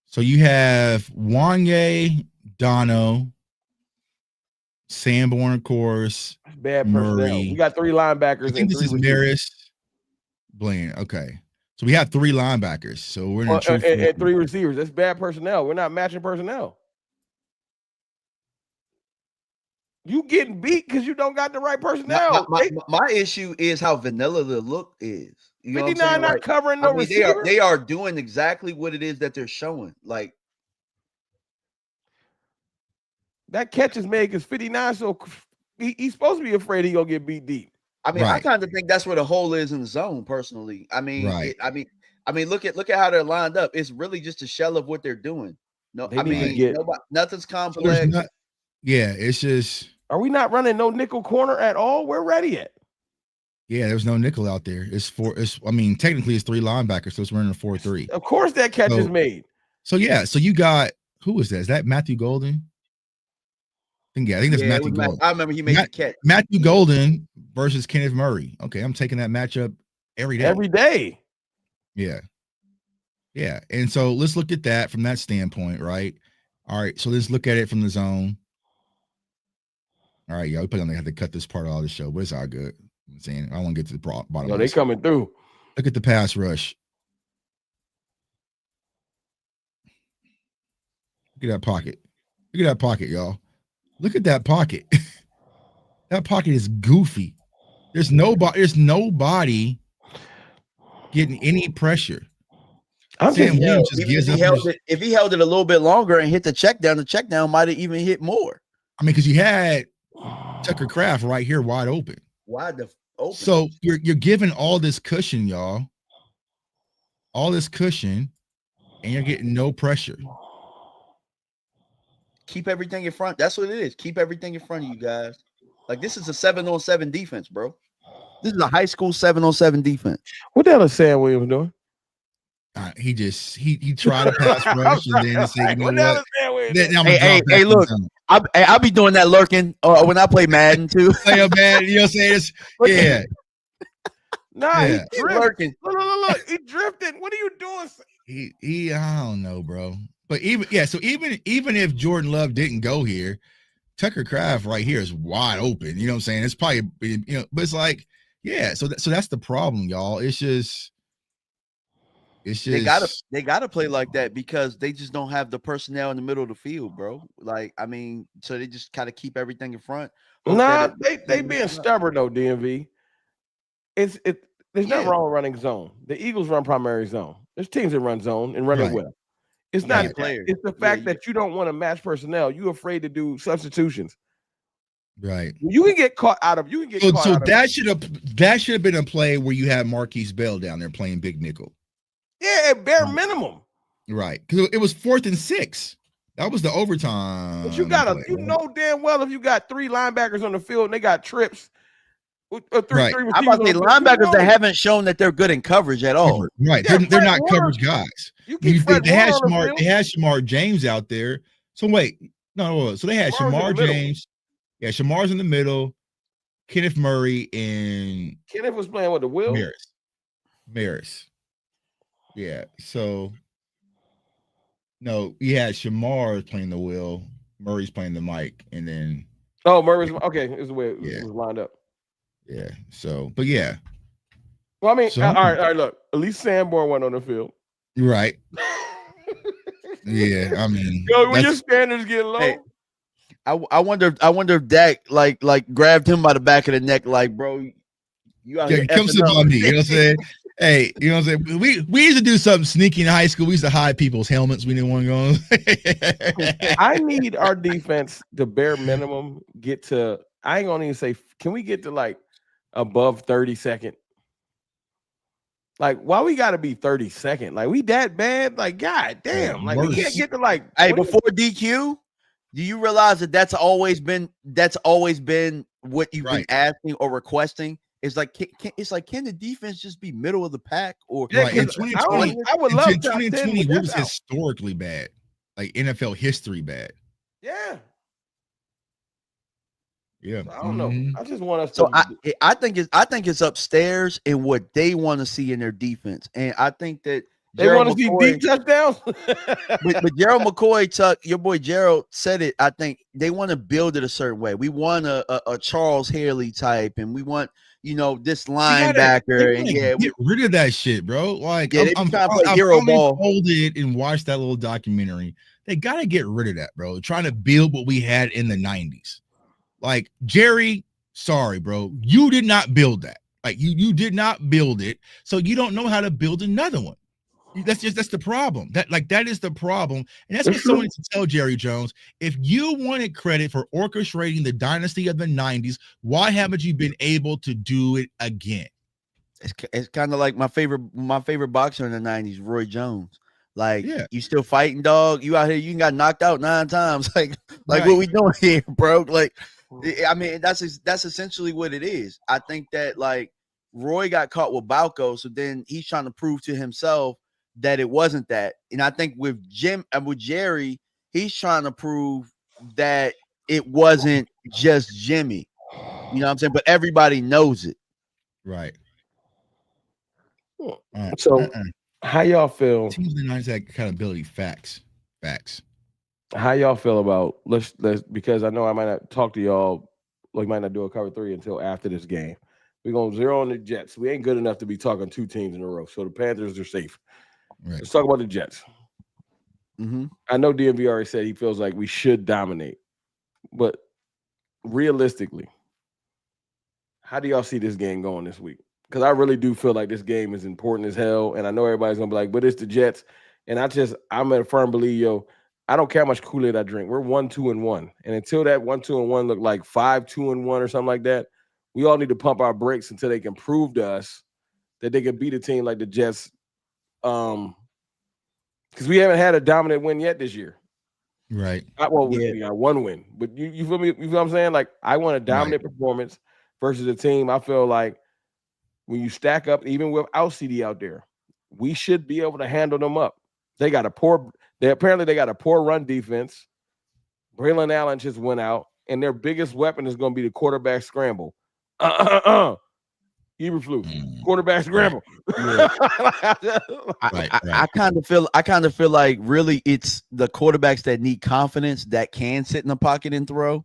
So you have Wanye, Dono, Sanborn, of course. Bad personnel. Murray. We got 3 linebackers. I think this is Maris, Blaine. Okay. So we have 3 linebackers. So we're in and 3 receivers. That's bad personnel. We're not matching personnel. You getting beat because you don't got the right personnel. My issue is how vanilla the look is. You 59 not like, covering no receiver. They are doing exactly what it is that they're showing. Like that catch is made because 59. So he's supposed to be afraid he's gonna get beat deep. I mean, I kind of think that's where the hole is in the zone. Personally, I mean, look at how they're lined up. It's really just a shell of what they're doing. No, nothing's complex. It's just. Are we not running no nickel corner at all? We're ready yet. Yeah, there's no nickel out there. Technically it's 3 linebackers, so it's running a 4-3. Of course that catch is made. So you got, who is that? Is that Matthew Golden? I think that's Matthew Golden. I remember he made the catch. Matthew Golden versus Kenneth Murray. Okay, I'm taking that matchup every day. Every day. Yeah. Yeah. And so let's look at that from that standpoint, right? All right. So let's look at it from the zone. All right, we probably have to cut this part out of the show, but it's all good. I'm saying I want to get to the bottom. No, they coming through. Look at the pass rush. Look at that pocket. Look at that pocket, y'all. Look at that pocket. That pocket is goofy. There's nobody getting any pressure. If he held it a little bit longer and hit the check down might have even hit more. I mean, because you had Tucker Kraft right here wide open. Open. So you're giving all this cushion, y'all. All this cushion, and you're getting no pressure. Keep everything in front. That's what it is. Keep everything in front of you guys. Like this is a 7-on-7 defense, bro. This is a high school 7-on-7 defense. What the hell is Sam Williams doing? He tried to pass rush and then said, you know what? Then I'm gonna drop back Hey, look, I'll be doing that lurking when I play Madden too. Play man, you know what I'm saying? Yeah. Nah, Yeah. he's lurking. Look, he drifted. What are you doing? He I don't know, bro. But even if Jordan Love didn't go here, Tucker Kraft right here is wide open. You know what I'm saying? It's probably, but it's like, yeah. So that's the problem, y'all. It's just they gotta play like that because they just don't have the personnel in the middle of the field, bro. Like, I mean, so they just kind of keep everything in front. Nah, they being stubborn though, DMV. There's nothing wrong with running zone. The Eagles run primary zone. There's teams that run zone and run it well. It's not players. It's the fact that you don't want to match personnel. You're afraid to do substitutions. Right. You can get caught out of. You can get caught out of. That should have been a play where you had Marquise Bell down there playing big nickel. Yeah, at bare minimum. Right, because it was 4th and 6. That was the overtime. But you know damn well if you got 3 linebackers on the field and they got trips. Right. I'm about to say linebackers that haven't shown that they're good in coverage at all. Right, they're not coverage guys. They had Shamar James out there. So wait, no, so they had Shamar James. Yeah, Shamar's in the middle. Kenneth Murray and Kenneth was playing with the Will Maris. Yeah, so no, he had Shamar playing the Will, Murray's playing the mic, and then Murray's okay. Is the way it was lined up. Yeah. So, but yeah. Well, I mean, all right. Look, at least Sanborn went on the field. Right. Yeah. I mean, when your standards get low. Hey, I wonder if Dak like grabbed him by the back of the neck, like, bro, you out here. Come sit by me. You know what I'm saying? Hey, you know what I'm saying? We used to do something sneaky in high school. We used to hide people's helmets. We didn't want to go on. I need our defense to bare minimum get to. I ain't gonna even say. Can we get to like above 32nd? Like, why we gotta be 32nd? Like, we that bad? Like, god damn! Like, we can't get to like. Hey, before DQ, do you realize that's always been what you've been asking or requesting? It's like, can the defense just be middle of the pack? Or right. In 2020, I would love 2020 was historically bad, like NFL history bad. Yeah. Yeah. I don't know. I just want us to. So I think it's upstairs in what they want to see in their defense, and I think that they want to see deep touchdowns. but Gerald McCoy, your boy Gerald said it. I think they want to build it a certain way. We want a Charles Haley type, and we want this linebacker. And get rid of that shit, bro. Like, I'm trying to play hero ball. Hold it and watch that little documentary. They gotta get rid of that, bro. Trying to build what we had in the 90s. Like, Jerry, sorry, bro. You did not build that. Like, you did not build it, so you don't know how to build another one. That's the problem. That is the problem. And that's what someone needs to tell Jerry Jones. If you wanted credit for orchestrating the dynasty of the 90s, why haven't you been able to do it again? It's kind of like my favorite boxer in the 90s, Roy Jones. Like, you still fighting, dog? You out here, you got knocked out 9 times. Like what we doing here, bro? Like, I mean, that's essentially what it is. I think that, like, Roy got caught with Balco, so then he's trying to prove to himself that it wasn't that. And I think with Jerry, he's trying to prove that it wasn't just Jimmy. You know what I'm saying? But everybody knows it. Right. So how y'all feel? Teams in the 90s had accountability. Facts. How y'all feel about let's because I know I might not talk to y'all, like might not do a cover 3 until after this game. We're gonna zero on the Jets. We ain't good enough to be talking 2 teams in a row. So the Panthers are safe. Right. Let's talk about the Jets. Mm-hmm. I know DMV already said he feels like we should dominate, but realistically, how do y'all see this game going this week? Because I really do feel like this game is important as hell, and I know everybody's gonna be like, "But it's the Jets," and I'm a firm believer, I don't care how much Kool-Aid I drink. We're 1-2-1, and until that 1-2-1 look like 5-2-1 or something like that, we all need to pump our brakes until they can prove to us that they can beat a team like the Jets. Because we haven't had a dominant win yet this year. Right. We got 1 win. But you feel me? You feel what I'm saying? Like, I want a dominant performance versus a team I feel like when you stack up, even without CD out there, we should be able to handle them up. They got a poor run defense. Braylon Allen just went out, and their biggest weapon is going to be the quarterback scramble. Eberflus, quarterback scramble. Yeah. I kind of feel like really it's the quarterbacks that need confidence that can sit in the pocket and throw.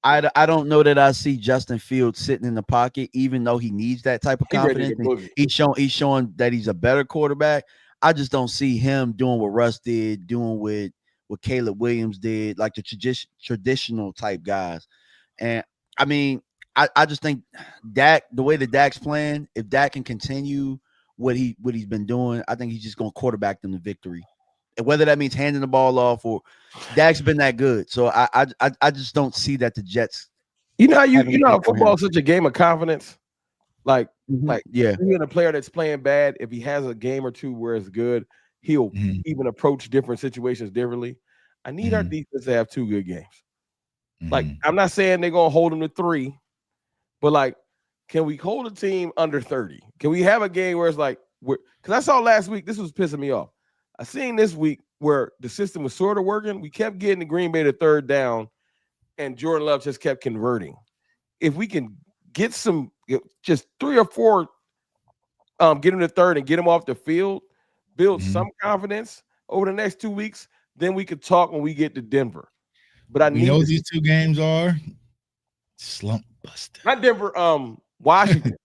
I don't know that I see Justin Fields sitting in the pocket, even though he needs that type of confidence. He's showing that he's a better quarterback. I just don't see him doing what Russ did, doing what Caleb Williams did, like the traditional type guys. And I mean, I just think Dak, the way that Dak's playing, if Dak can continue what he's been doing, I think he's just going to quarterback them to victory. And whether that means handing the ball off or Dak's been that good. So I just don't see that the Jets. You know how football is such a game of confidence. Like yeah, even a player that's playing bad, if he has a game or two where it's good, he'll even approach different situations differently. I need our defense to have 2 good games. Like, I'm not saying they're gonna hold them to 3, but like, can we hold a team under 30? Can we have a game where it's like, because I saw last week, this was pissing me off. I seen this week where the system was sort of working. We kept getting the Green Bay to 3rd down, and Jordan Love just kept converting. If we can get some, just 3 or 4, get him to 3rd and get him off the field, build some confidence over the next 2 weeks, then we could talk when we get to Denver. But I need these 2 games are slump buster. Not Denver, Washington.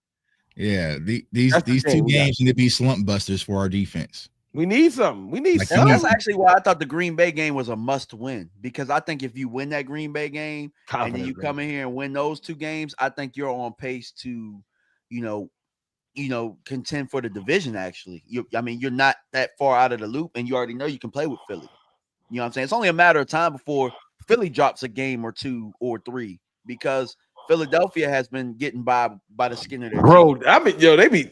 Yeah, these 2 games need to be slump busters for our defense. We need something. We need something. That's actually why I thought the Green Bay game was a must win, because I think if you win that Green Bay game and then you come in here and win those 2 games, I think you're on pace to, contend for the division. Actually, you're not that far out of the loop, and you already know you can play with Philly. You know what I'm saying? It's only a matter of time before Philly drops a game or 2 or 3, because Philadelphia has been getting by the skin of their teeth. I mean, they be.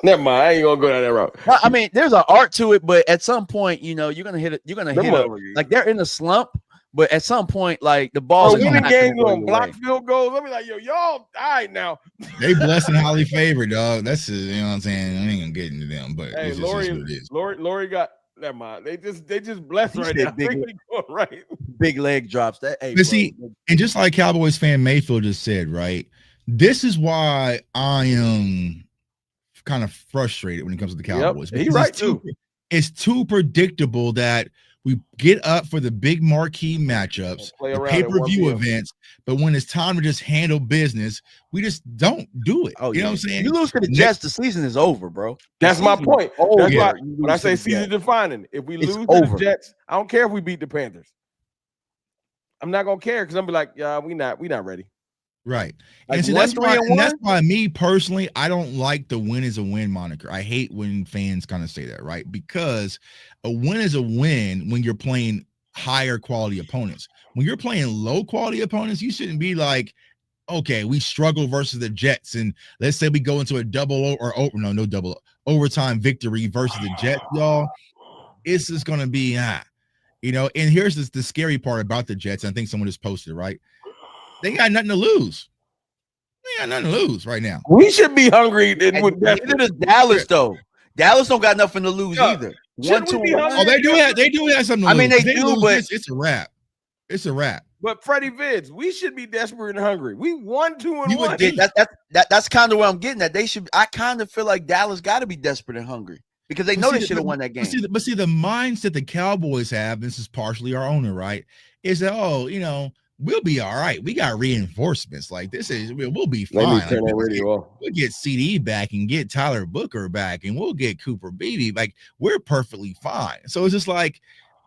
Never mind. I ain't gonna go down that route. I mean, there's an art to it, but at some point, you're gonna hit it. You're gonna hit over. Like, they're in a slump, but at some point, like, the ball's winning games on block field goals. I'll be like, y'all all right now. They blessed and highly favored, dog. That's what I'm saying. I ain't gonna get into them, but hey, Lori got. Never mind. They just blessed right now. Big leg drops. That. Hey, but see, and just like Cowboys fan Mayfield just said, right? This is why I am kind of frustrated when it comes to the Cowboys. He's right too. It's too predictable that we get up for the big marquee matchups, the pay-per-view events, but when it's time to just handle business, we just don't do it. Oh, you know what I'm saying? You lose to the Jets, the season is over, bro. That's my point. That's why when I say season defining, if we lose to the Jets, I don't care if we beat the Panthers. I'm not gonna care, because I'm be like, yeah, we not ready. Right. Like, and see, that's why me personally, I don't like the win is a win moniker. I hate when fans kind of say that, right? Because a win is a win when you're playing higher quality opponents. When you're playing low quality opponents, you shouldn't be like, okay, we struggle versus the Jets, and let's say we go into a double overtime victory versus the Jets, y'all. It's just gonna be and here's the scary part about the Jets. I think someone just posted, right? They got nothing to lose. They got nothing to lose right now. We should be hungry. Neither does Dallas, though. Dallas don't got nothing to lose either. They do have something to lose. I mean, they do, but it's a wrap. It's a wrap. But Freddie Vids, we should be desperate and hungry. We won 2-1. That's kind of where I'm getting at. They should. I kind of feel like Dallas got to be desperate and hungry, because they know they should have won that game. But see, the mindset the Cowboys have, this is partially our owner, right? Is that we'll be all right. We got reinforcements. Like, we'll be fine. We'll get CD back and get Tyler Booker back, and we'll get Cooper Beebe. Like, we're perfectly fine. So it's just like,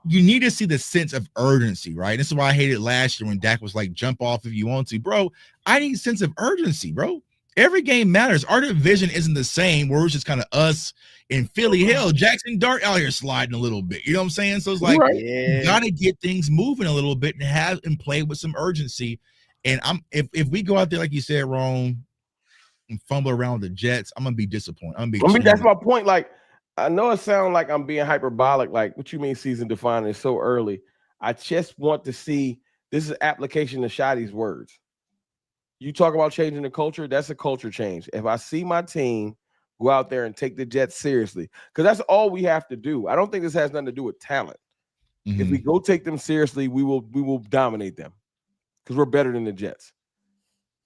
you need to see the sense of urgency, right? This is why I hated last year when Dak was like, jump off if you want to. Bro, I need sense of urgency, bro. Every game matters. Our division isn't the same where it's just kind of us in Philly. Hell, Jackson Dart out here sliding a little bit. You know what I'm saying? So it's like, you got to get things moving a little bit and play with some urgency. And if we go out there, like you said, Rome, and fumble around with the Jets, I'm going to be disappointed. That's my point. Like, I know it sounds like I'm being hyperbolic. Like, what you mean season defining is so early? I just want to see, this is application of Shotty's words. you talk about changing the culture. That's a culture change. If I see my team go out there and take the Jets seriously, because that's all we have to do. I don't think this has nothing to do with talent. Mm-hmm. If we go take them seriously, we will dominate them because we're better than the Jets.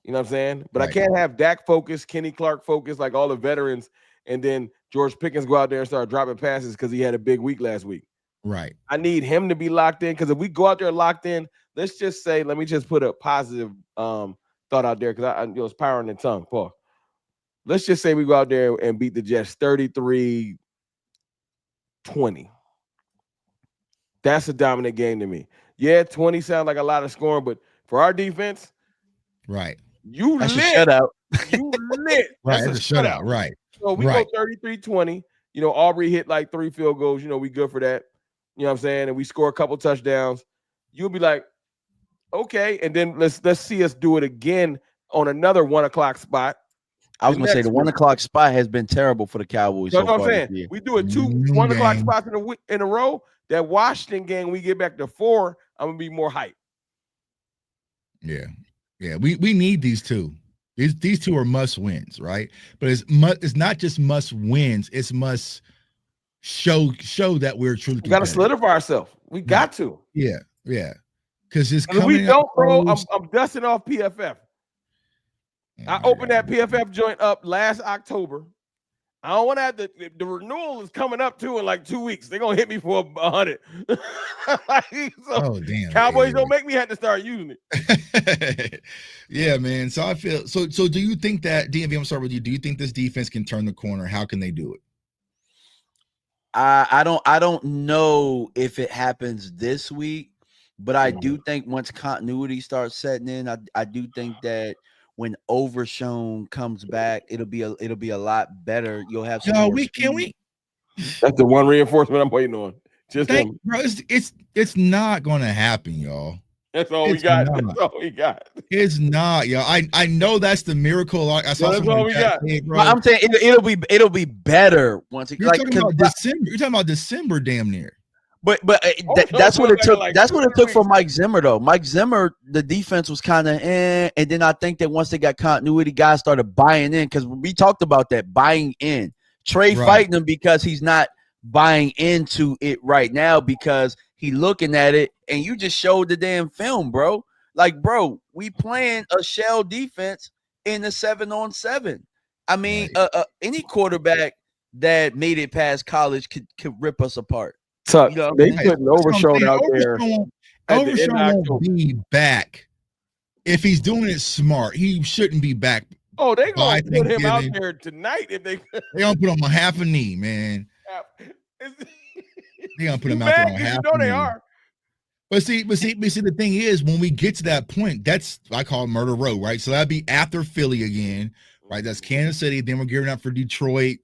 You know what I'm saying? But I can't have Dak focus, Kenny Clark focus, like all the veterans, and then George Pickens go out there and start dropping passes because he had a big week last week. Right. I need him to be locked in, because if we go out there locked in, let's just say, let me just put a positive thought out there, because I it's power in the tongue. Paul. Let's just say we go out there and beat the Jets 33-20. That's a dominant game to me. Yeah, 20 sounds like a lot of scoring, but for our defense, right. That's lit. A shutout. You lit. Right. That's a shutout. Right. So we go 33-20. Aubrey hit like 3 field goals. We good for that. You know what I'm saying? And we score a couple touchdowns. You'll be like, okay. And then let's see us do it again on another 1 o'clock spot. I was going to say the 1 o'clock spot has been terrible for the Cowboys. That's what I'm saying. We do it 1 o'clock spots in a row. That Washington game, we get back to 4. I'm going to be more hyped. Yeah. Yeah. We need these two. These two are must wins, right? But it's not just must wins. It's must show that we're truly. We got to solidify ourselves. We got to. Yeah. Yeah. Because it's coming. We don't, bro. I'm dusting off PFF. I opened that PFF joint up last October. I don't want to have the renewal is coming up too in like 2 weeks. They're gonna hit me for 100. Damn. Cowboys don't make me have to start using it. Yeah, man. So I feel so. Do you think that DMV? I'm gonna start with you. Do you think this defense can turn the corner? How can they do it? I don't know if it happens this week, but I do think once continuity starts setting in, I do think that when Overshown comes back, it'll be a lot better. You'll have some. Can we? That's the one reinforcement I'm waiting on. Just him. Bro, it's not gonna happen, y'all. That's all we got. That's all we got. It's not, y'all. I know that's the miracle. I saw that's all we got. Bro. I'm saying it'll be better once it. You're talking about December. You're talking about December, damn near. But that's what it took. That's what it took for Mike Zimmer, though. Mike Zimmer, the defense was kind of and then I think that once they got continuity, guys started buying in, because we talked about that buying in. Trey fighting him because he's not buying into it right now, because he looking at it, and you just showed the damn film, bro. Like, bro, we playing a shell defense in a 7-on-7. I mean, any quarterback that made it past college could rip us apart. So they putting Overshown out there. Overshown won't be back if he's doing it smart. He shouldn't be back. Oh, they gonna put him out there tonight if they. They gonna put him on half a knee, man. They gonna put him out there on half a knee. They are. But see, the thing is, when we get to that point, that's I call it Murder Row, right? So that'd be after Philly again, right? That's Kansas City. Then we're gearing up for Detroit,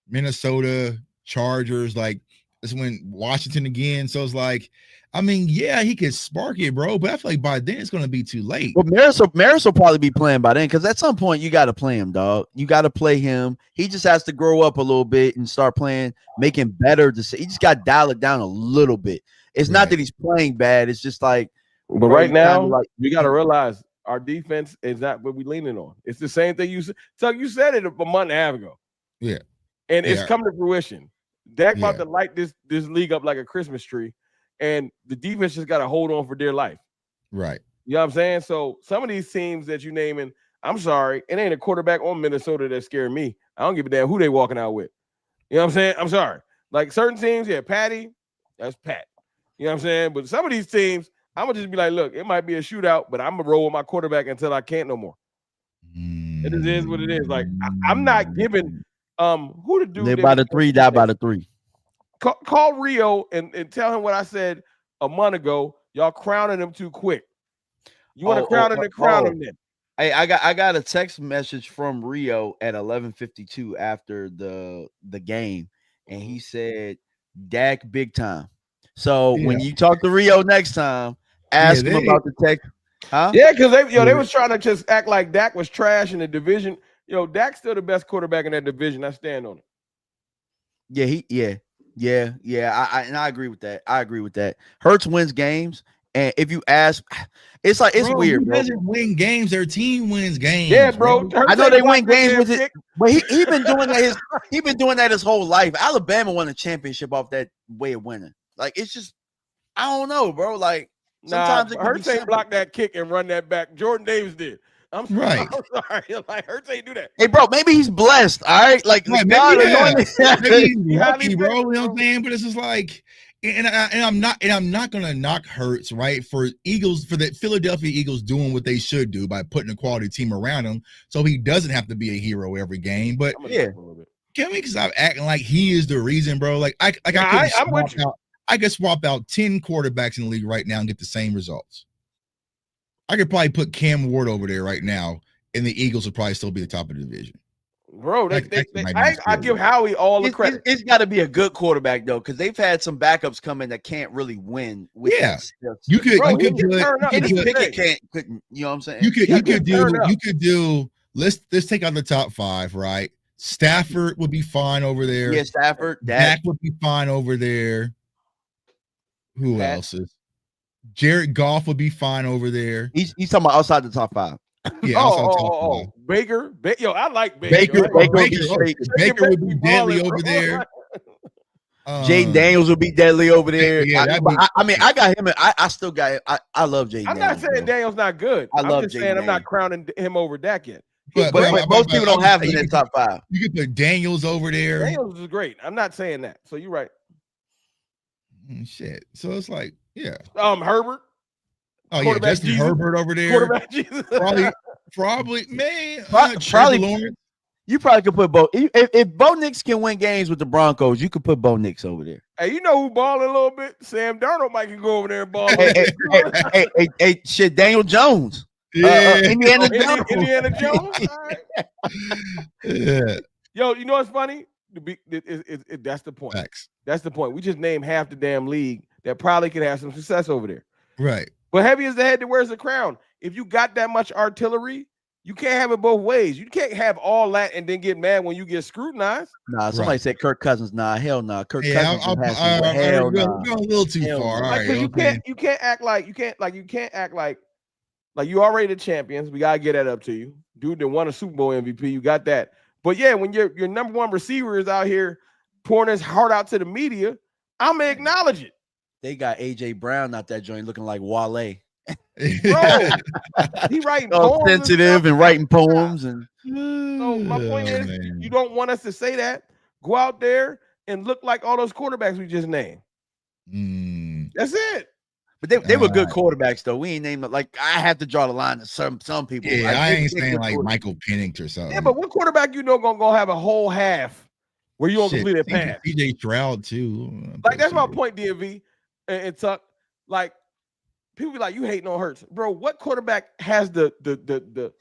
Minnesota, Chargers. Like, that's when Washington again. So it's like, I mean, yeah, he could spark it, bro, but I feel like by then it's gonna be too late. But Maris will probably be playing by then, because at some point you got to play him, dog. You got to play him. He just has to grow up a little bit and start playing, making better decisions. He just got to dial it down a little bit. It's not that he's playing bad. It's just like, but right now, we got to realize our defense is not what we're leaning on. It's the same thing you said. So you said it a month and a half ago. Yeah, and it's come to fruition. Dak about to light this league up like a Christmas tree, and the defense just got to hold on for dear life. Right. You know what I'm saying? So some of these teams that you naming, I'm sorry, it ain't a quarterback on Minnesota that scared me. I don't give a damn who they walking out with. You know what I'm saying? I'm sorry. Like certain teams, Patty, that's Pat. You know what I'm saying? But some of these teams, I'm gonna just be like, look, it might be a shootout, but I'm gonna roll with my quarterback until I can't no more. It is what it is. Like I'm not giving who to do. Live by the 3, die by the 3. Call Rio and tell him what I said a month ago. Y'all crowning him too quick. You want to crown him, crown him then. Hey, I got a text message from Rio at 11:52 after the game, and he said, "Dak big time." So when you talk to Rio next time, ask him about the text. Huh? Yeah, because they was trying to just act like Dak was trash in the division. Dak's still the best quarterback in that division. I stand on it. Yeah. I agree with that. Hurts wins games, And if you ask, it's like it's weird, He bro. doesn't win games. Their team wins games. Yeah, bro. I know they win games with it, but he been doing that. He been doing that his whole life. Alabama won a championship off that way of winning. Like it's just, I don't know, bro. Like sometimes it can be Hurts ain't simple. block that kick and run that back. Jordan Davis did. I'm sorry. Like Hurts ain't do that. Hey, bro, maybe he's blessed. All right, like right, God maybe he's Yeah. lucky, bro. You know what I'm saying? But it's just like, and I'm not gonna knock Hurts, right? For the Philadelphia Eagles doing what they should do by putting a quality team around him, so he doesn't have to be a hero every game. But yeah, can we stop acting like he is the reason, bro? Like I'm with you. I could swap out 10 quarterbacks in the league right now and get the same results. I could probably put Cam Ward over there right now, and the Eagles would probably still be the top of the division. Bro, I give Howie all the credit. It's got to be a good quarterback though, because they've had some backups come in that can't really win. With you could Pickett couldn't. You know what I'm saying? You could do. Let's take out the top 5, right? Stafford would be fine over there. Yeah, Stafford. Dak would be fine over there. Who else is? Jared Goff would be fine over there. He's talking about outside the top 5. Yeah. Oh, Baker. Yo, I like Baker. Baker would be deadly over there. Jaden Daniels would be deadly over there. Yeah, I got him. I still got him. I love Jaden. I'm not saying Daniels not good. I'm just saying I'm not crowning him over Dak yet. But most people don't have him in the top 5. You could put Daniels over there. Daniels is great. I'm not saying that. So you're right. Shit. So it's like, yeah. Herbert. Oh yeah, Justin Herbert over there. Quarterback Jesus. Probably, man. Probably. Lawrence. You probably could put Bo. If Bo Nix can win games with the Broncos, you could put Bo Nix over there. Hey, you know who balling a little bit? Sam Darnold might can go over there and ball. Hey, shit, Daniel Jones. Yeah. Indiana Jones. Indiana Jones. All right. Yeah. Yo, you know what's funny? That's the point. Facts. That's the point. We just named half the damn league that probably could have some success over there. Right. But heavy is the head that wears the crown. If you got that much artillery, you can't have it both ways. You can't have all that and then get mad when you get scrutinized. Nah, somebody said Kirk Cousins. Nah, hell nah. Kirk Cousins. Hell nah. We're a little too far. All right. You can't act like you already the champions. We gotta get that up to you. Dude that won a Super Bowl MVP. You got that. But yeah, when your number one receiver is out here pouring his heart out to the media, I'm gonna acknowledge it. They got AJ Brown out that joint looking like Wale. Bro, he writing poems sensitive and writing poems. And so my point is, you don't want us to say that. Go out there and look like all those quarterbacks we just named. That's it. But they were good quarterbacks though. We ain't named them. Like I have to draw the line to some people. Yeah, I ain't saying like Michael Penix or something. Yeah, but what quarterback you know gonna have a whole half where you don't complete a pass? CJ Stroud too. Like that's my point, DMV and Tuck. Like people be like, you hating on Hurts, bro. What quarterback has the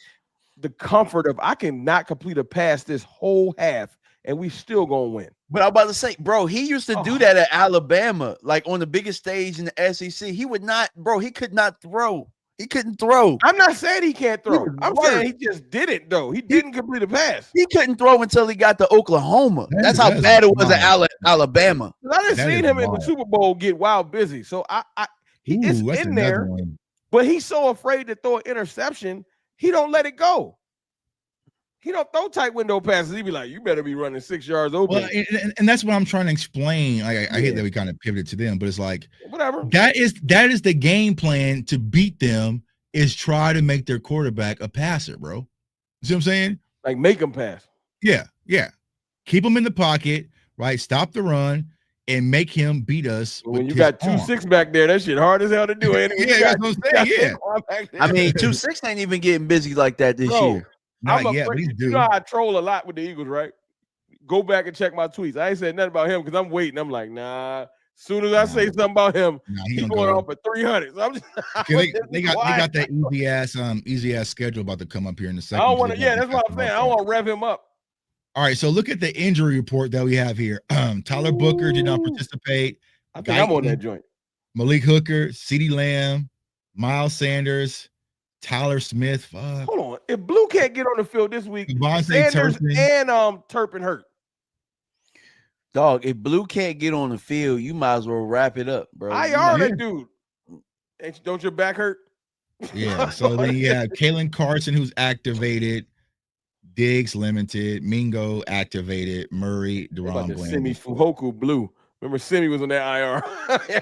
comfort of I can not complete a pass this whole half and we still gonna win? But I'm about to say, bro, he used to do that at Alabama, like on the biggest stage in the SEC. He would not, bro. He could not throw. He couldn't throw. I'm not saying he can't throw. I'm saying he just didn't though. He didn't complete a pass. He couldn't throw until he got to Oklahoma. That's how bad it was at Alabama. I didn't see him in the Super Bowl get wild busy. So it's in there, but he's so afraid to throw an interception, he don't let it go. He don't throw tight window passes. He be like, you better be running 6 yards open. Well, and that's what I'm trying to explain. I hate that we kind of pivoted to them, but it's like whatever. That is the game plan to beat them is try to make their quarterback a passer, bro. You see what I'm saying? Like make him pass. Yeah. Keep him in the pocket, right? Stop the run and make him beat us. When you got 2-6 back there, that shit hard as hell to do. Yeah, that's what I'm saying. Yeah. I mean, 2-6 ain't even getting busy like that this year. You know how I troll a lot with the Eagles, right? Go back and check my tweets. I ain't said nothing about him because I'm waiting. I'm like, nah. As soon as I say something about him, he's going off for 300. So I'm just, they got that easy ass schedule about to come up here in the second. I don't want to. Yeah, that's what I'm saying. I don't want to rev him up. All right, so look at the injury report that we have here. Tyler Booker did not participate. I think I'm on that joint. Malik Hooker, CeeDee Lamb, Miles Sanders, Tyler Smith. Fuck. Hold on. If Blue can't get on the field this week, Sanders Turpin. And Turpin hurt. Dog, if Blue can't get on the field, you might as well wrap it up, bro. IR that dude. Don't your back hurt? Yeah. So then you have Kalen Carson, who's activated. Diggs limited. Mingo activated. Murray, About Deron the Simi Blandon. Fuhoku blue. Remember, Simi was on that IR.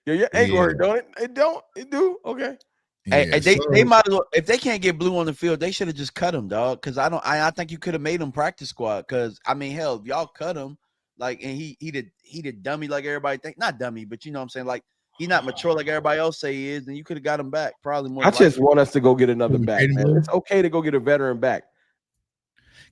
Yeah, your ankle hurt, don't it? It don't. It do. Okay. Hey, Yeah. they might as well, if they can't get blue on the field, they should have just cut him, dog. Because I think you could have made him practice squad. Because I mean, hell, if y'all cut him, like, and he did dummy like everybody think, not dummy, but you know what I'm saying, like he's not mature like everybody else say he is, then you could have got him back probably more. I just want us to go get another back, man. Incredible. It's okay to go get a veteran back.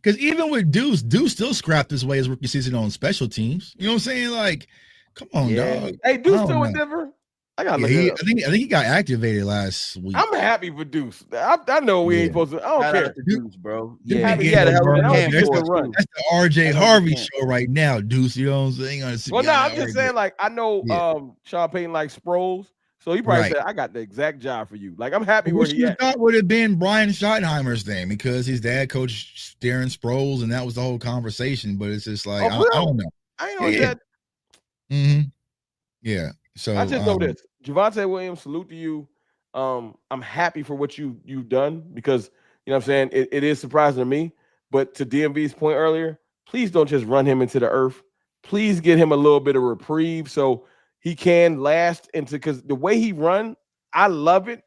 Because even with Deuce still scrapped his way his rookie season on special teams. You know what I'm saying? Like, come on, dog. Hey, I Deuce don't still in know. Denver? I gotta Yeah, look it up. I think he got activated last week. I'm happy for Deuce. I know we ain't supposed to. I don't Shout care. out to Deuce, bro. Dude, Yeah, he he had a gave hell of a Burrow- camp that's for the- us, too. That's the RJ Hell of a Harvey camp. show right now, Deuce. You know what I'm saying? Well, no, I'm just saying, like, I know Sean Payton likes Sproles, so he probably Right. said, I got the exact job for you. Like, I'm happy where Which he you at. thought would have been Brian Schottenheimer's thing because his dad coached Darren Sproles, and that was the whole conversation. But it's just like, I don't know. I ain't know that. Mm-hmm. Yeah. So I just know this. Javonte Williams, salute to you. I'm happy for what you've done because, you know what I'm saying, it is surprising to me. But to DMV's point earlier, please don't just run him into the earth. Please get him a little bit of reprieve so he can last into, because the way he run, I love it.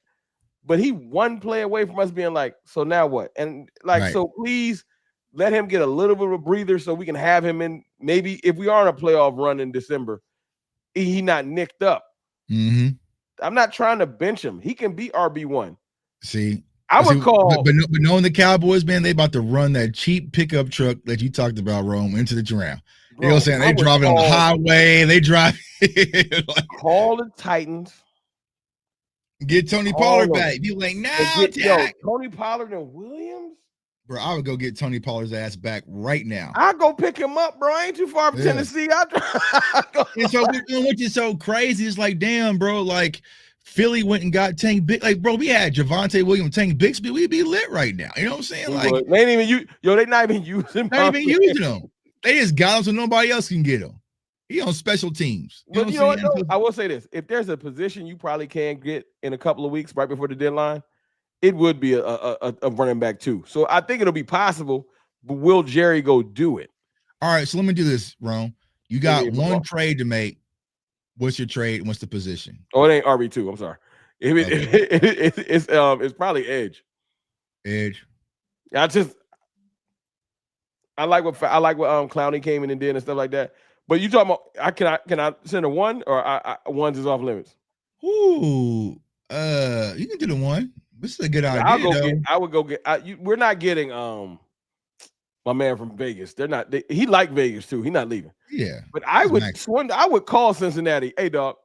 But he one play away from us being like, so now what? And like, so please let him get a little bit of a breather so we can have him in. Maybe if we are on a playoff run in December, he not nicked up. Mm-hmm. I'm not trying to bench him. He can be RB1. See, I would call, but knowing the Cowboys, man, they about to run that cheap pickup truck that you talked about, Rome, into the ground. You know what I'm saying? They drive it on the highway. They drive like, call the Titans. Get Tony Pollard back. You like, nah, Tony Pollard and Williams? Bro, I would go get Tony Pollard's ass back right now. I'll go pick him up, bro. I ain't too far from Tennessee. And so which is so crazy. It's like, damn, bro, like Philly went and got Tank Big. Like, bro, we had Javonte Williams, Tank Bixby. We'd be lit right now. You know what I'm saying? Like, they ain't even they're not even using them. They just got him so nobody else can get him. He on special teams. But you know what, though? I will say this. If there's a position you probably can get in a couple of weeks right before the deadline, it would be a running back too. So I think it'll be possible, but will Jerry go do it? All right, so let me do this, Rome. You got one trade to make. What's your trade and what's the position? Oh, it ain't RB2. I'm sorry. It's probably edge. Edge. I like what Clowney came in and did and stuff like that. But you talking about can I send a one or ones is off limits? Ooh, you can do the one. This is a good idea. I would go get. We're not getting my man from Vegas. They're not. He like Vegas too. He's not leaving. Yeah, but I would call Cincinnati. Hey, dog.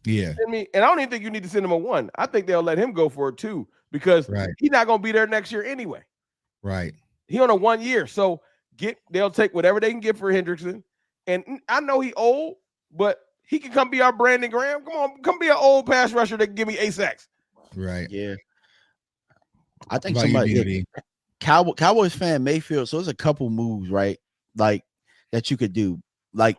Yeah. Send me, and I don't even think you need to send him a one. I think they'll let him go for it too because he's not going to be there next year anyway. Right. He on a 1 year, so they'll take whatever they can get for Hendrickson. And I know he old, but he can come be our Brandon Graham. Come be an old pass rusher that can give me 8 sacks. Right. Yeah. I think somebody Cowboys fan Mayfield. So there's a couple moves, right? Like that you could do. Like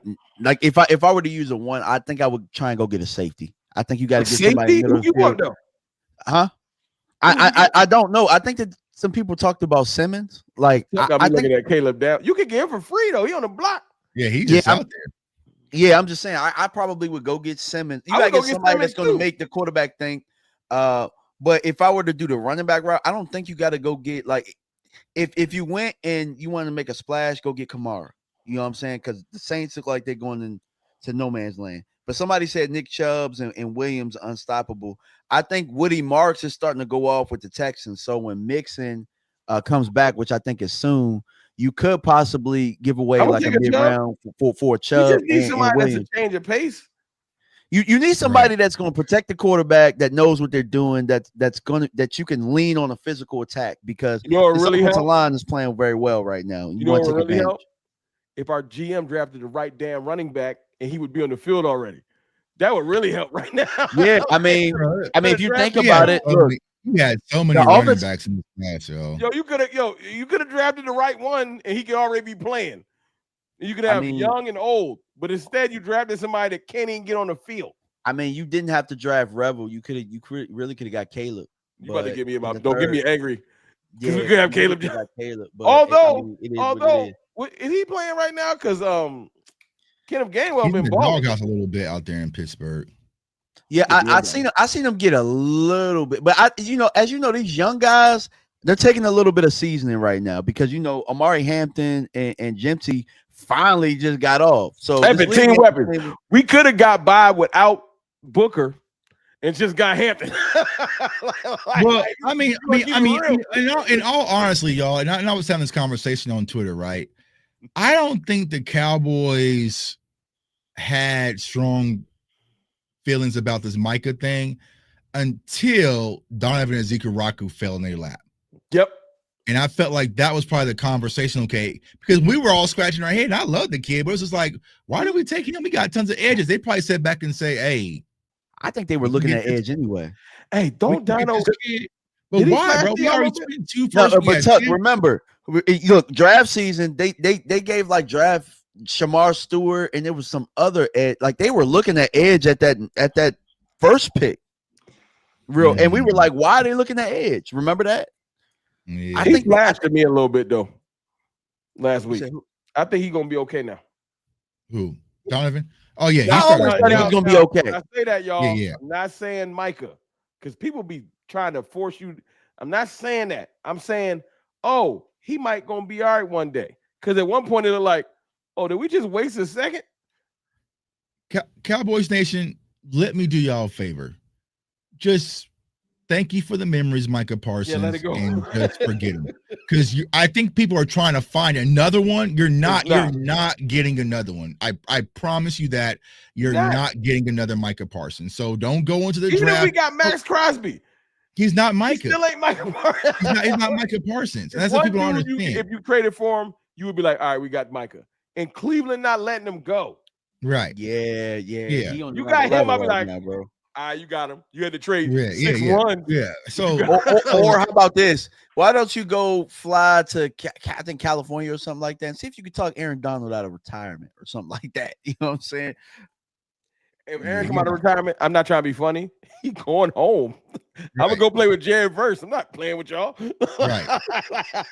if I were to use a one, I think I would try and go get a safety. I think you got to get somebody. Who you want though? Huh? I don't know. I think that some people talked about Simmons. Like I think at Caleb down. You could get him for free though. He on the block. Yeah, he's just out there. Yeah, I'm just saying. I probably would go get Simmons. You gotta get somebody that's going to make the quarterback think. But if I were to do the running back route, I don't think you got to go get like if you went and you want to make a splash, go get Kamara. You know what I'm saying? Because the Saints look like they're going into no man's land. But somebody said Nick Chubbs and Williams unstoppable. I think Woody Marks is starting to go off with the Texans. So when Mixon comes back, which I think is soon, you could possibly give away like a mid-round for a Chubb. You just need somebody that's a change of pace. You need somebody that's going to protect the quarterback, that knows what they're doing, that you can lean on a physical attack because the offensive line is playing very well right now. You know what really help? If our GM drafted the right damn running back and he would be on the field already, that would really help right now. Yeah, I mean, if you think about it, look, you had so many running backs in this class, yo. You could have drafted the right one and he could already be playing. You could have young and old, but instead you drafted somebody that can't even get on the field. I mean, you didn't have to draft Rebel. You really could have got Caleb. You about to get me in the about? Don't get me angry. Yeah, we could have you really Caleb. could have got Caleb. But Although, it is what it is. is he playing right now? Because Kenneth Gainwell He's in been the balling. doghouse a little bit out there in Pittsburgh. Yeah, I seen him get a little bit, but as you know, these young guys, they're taking a little bit of seasoning right now because Amari Hampton and Jimpsy finally just got off. So team weapons. We could have got by without Booker and just got Hampton. I mean, in all honesty, y'all, and I was having this conversation on Twitter, right? I don't think the Cowboys had strong feelings about this Micah thing until Donovan and Ezekiel Raku fell in their lap. Yep. And I felt like that was probably the conversation, okay, because we were all scratching our head, and I love the kid, but it's just like, why did we take him? We got tons of edges. They probably sat back and say, hey. I think they were looking at edge anyway. Hey, don't Dono. But why, bro? We already spent two first. But Tuck, remember, look, draft season, they gave like draft Shamar Stewart, and there was some other edge. Like they were looking at edge at that first pick. And we were like, why are they looking at edge? Remember that? Yeah. I think he flashed at me a little bit though last week. I think he's gonna be okay now. Who? Donovan? Oh yeah, he was gonna be okay. I say that, y'all. Yeah. I'm not saying Micah, because people be trying to force you. I'm not saying that. I'm saying, oh, he might gonna be all right one day. Because at one point it was like, oh, did we just waste a second? Cowboys Nation, let me do y'all a favor. Just thank you for the memories, Micah Parsons. Yeah, let it go. And just forget them. Because I think people are trying to find another one. You're not getting another one. I promise you that you're not getting another Micah Parsons. So don't go into the draft. Even if we got Max Crosby. He's not Micah. He still ain't Micah Parsons. He's not Micah Parsons. And that's what people don't understand. If you traded for him, you would be like, all right, we got Micah. And Cleveland not letting him go. Right. Yeah. You got him, I'll be like, now, bro. You got him. You had to trade 6-1. Yeah. So, or how about this? Why don't you go fly to California or something like that and see if you could talk Aaron Donald out of retirement or something like that? You know what I'm saying? If Aaron come out of retirement, I'm not trying to be funny. He going home. Right. I'm gonna go play with Jared Verse. I'm not playing with y'all. Right.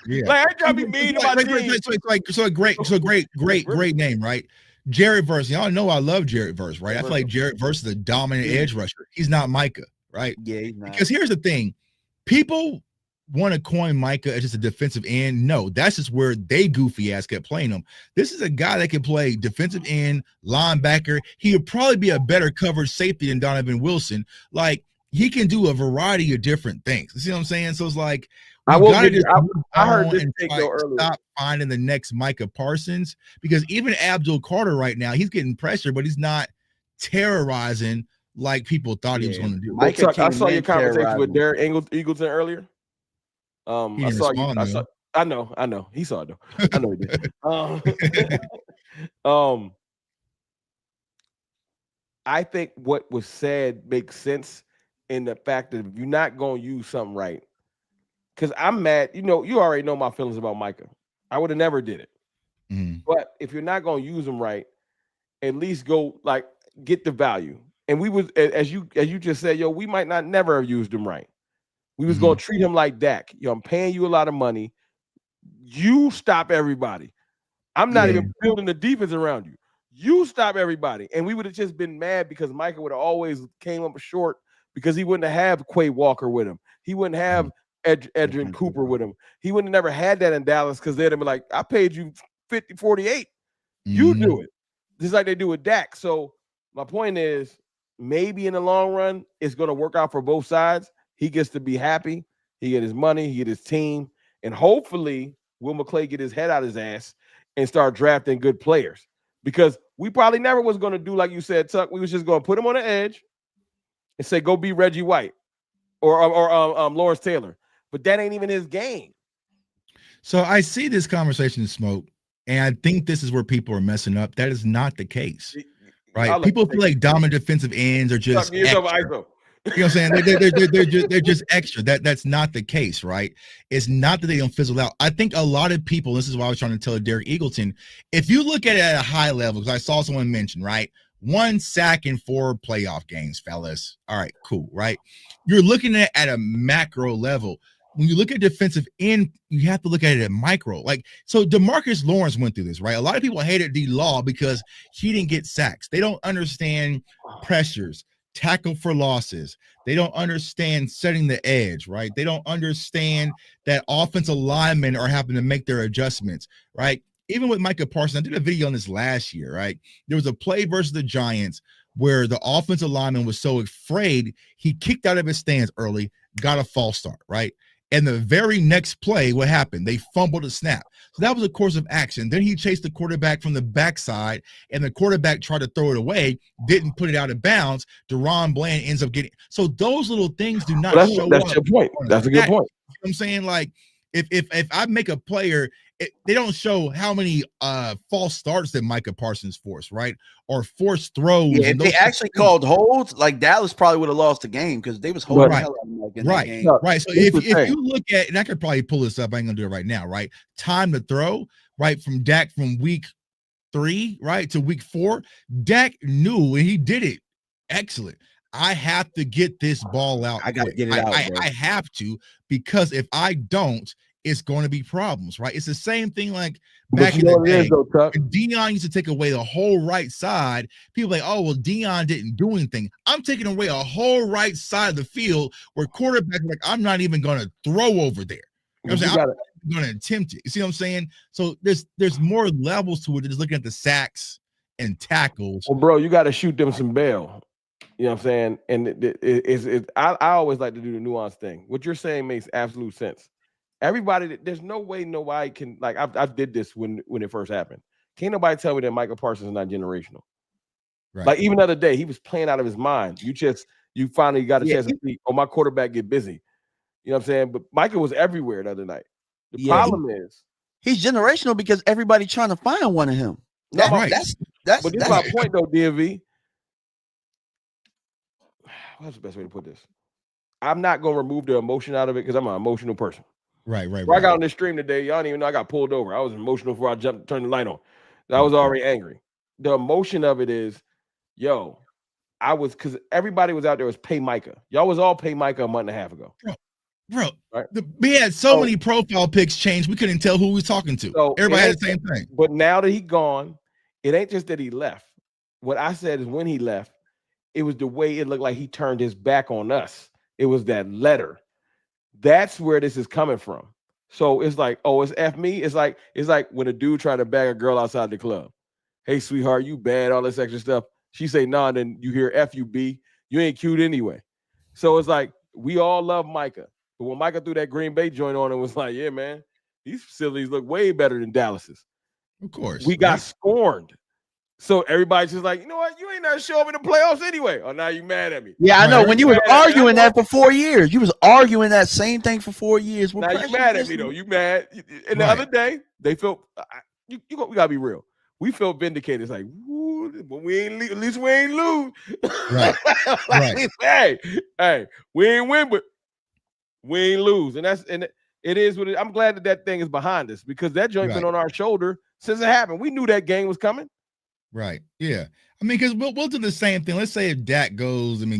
Yeah. Like I trying to be mean about great name, right? Jared Verse. Y'all know I love Jared Verse, right? I feel like Jared Verse is a dominant edge rusher. He's not Micah, right? Yeah, he's not. Because here's the thing. People want to coin Micah as just a defensive end. No, that's just where they goofy ass kept playing him. This is a guy that can play defensive end, linebacker. He would probably be a better covered safety than Donovan Wilson. Like, he can do a variety of different things. You see what I'm saying? So it's like, I heard this take earlier. Stop finding the next Micah Parsons, because even Abdul Carter right now, he's getting pressure, but he's not terrorizing like people thought he was going to do. I saw your conversation with Derek Eagleton earlier. I know. He saw it though. I know he did. I think what was said makes sense in the fact that if you're not going to use something right, because I'm mad. You already know my feelings about Micah. I would have never did it. Mm. But if you're not going to use them right, at least go get the value. And we was, as you just said, we might not never have used them right. We was going to treat him like Dak. I'm paying you a lot of money. You stop everybody. I'm not even building the defense around you. You stop everybody. And we would have just been mad because Micah would have always came up short because he wouldn't have Quay Walker with him. He wouldn't have Edgerrin Cooper with him. He wouldn't have never had that in Dallas because they'd have been like, I paid you 48. You do it. Just like they do with Dak. So my point is, maybe in the long run, it's going to work out for both sides. He gets to be happy. He get his money. He get his team. And hopefully, Will McClay get his head out his ass and start drafting good players. Because we probably never was going to do like you said, Tuck. We was just going to put him on the edge and say, go be Reggie White or Lawrence Taylor. But that ain't even his game. So I see this conversation in smoke, and I think this is where people are messing up. That is not the case, right? People feel like dominant defensive ends are just extra. You know what I'm saying? They're just extra. That's not the case, right? It's not that they don't fizzle out. I think a lot of people, this is why I was trying to tell Derek Eagleton, if you look at it at a high level, because I saw someone mention, right? 1 sack in 4 playoff games, fellas. All right, cool, right? You're looking at a macro level. When you look at defensive end, you have to look at it at micro. Like, so DeMarcus Lawrence went through this, right? A lot of people hated D-Law because he didn't get sacks. They don't understand pressures, tackle for losses. They don't understand setting the edge, right? They don't understand that offensive linemen are having to make their adjustments, right? Even with Micah Parsons, I did a video on this last year, right? There was a play versus the Giants where the offensive lineman was so afraid, he kicked out of his stance early, got a false start, right? And the very next play, what happened? They fumbled a snap. So that was a course of action. Then he chased the quarterback from the backside, and the quarterback tried to throw it away, didn't put it out of bounds. Deron Bland ends up getting. So those little things do not show up. That's your point. That's a good point. You know what I'm saying? Like, if I make a player, they don't show how many false starts that Micah Parsons forced, right? Or forced throws. Yeah, if they actually called holds, like Dallas probably would have lost the game because they was holding the hell out of him, like, in that game. Right. So if you look at, and I could probably pull this up, I ain't gonna do it right now, right? Time to throw, right? From Dak from week 3, right, to week 4, Dak knew, and he did it. Excellent. I have to get this ball out. I gotta get it out. I have to, because if I don't, it's going to be problems, right? It's the same thing like back in the day. When Deion used to take away the whole right side, people like, oh, well, Deion didn't do anything. I'm taking away a whole right side of the field where quarterbacks are like, I'm not even going to throw over there. You know what I'm saying? I'm going to attempt it. You see what I'm saying? So there's more levels to it than just looking at the sacks and tackles. Well, bro, you got to shoot them some bail. You know what I'm saying? And I always like to do the nuance thing. What you're saying makes absolute sense. Everybody, there's no way nobody can, like, I did this when it first happened. Can't nobody tell me that Michael Parsons is not generational. Right. Like, even the other day, he was playing out of his mind. You finally got a chance to see, my quarterback get busy. You know what I'm saying? But Michael was everywhere the other night. The problem is he's generational because everybody trying to find one of him. But this is my point, though, DMV. What's the best way to put this? I'm not gonna remove the emotion out of it because I'm an emotional person. Right. I got on this stream today. Y'all don't even know I got pulled over. I was emotional before I turned the light on. I was already angry. The emotion of it is, because everybody was out there was pay Micah. Y'all was all pay Micah a month and a half ago. Bro, right? We had so many profile pics changed. We couldn't tell who we was talking to. So everybody had the same thing. But now that he gone, it ain't just that he left. What I said is when he left, it was the way it looked like he turned his back on us. It was that letter. That's where this is coming from. So it's like, it's F me. It's like when a dude tried to bag a girl outside the club. Hey, sweetheart, you bad, all this extra stuff. She say, nah, then you hear F you B. You ain't cute anyway. So it's like, we all love Micah. But when Micah threw that Green Bay joint on, it was like, yeah, man, these facilities look way better than Dallas's. Of course. We got scorned. So everybody's just like, you know what? You ain't not show up in the playoffs anyway. Oh, now you mad at me. Yeah, I know. When you was arguing that for 4 years, you was arguing that same thing for 4 years. Now you mad at me though. You mad? And the other day, they felt we gotta be real. We felt vindicated. It's like, but we ain't at least we ain't lose. Right. Hey, we ain't win, but we ain't lose, and it is what it. I'm glad that thing is behind us because that joint been on our shoulder since it happened. We knew that game was coming. Right. Yeah. I mean, because we'll do the same thing. Let's say if Dak goes to the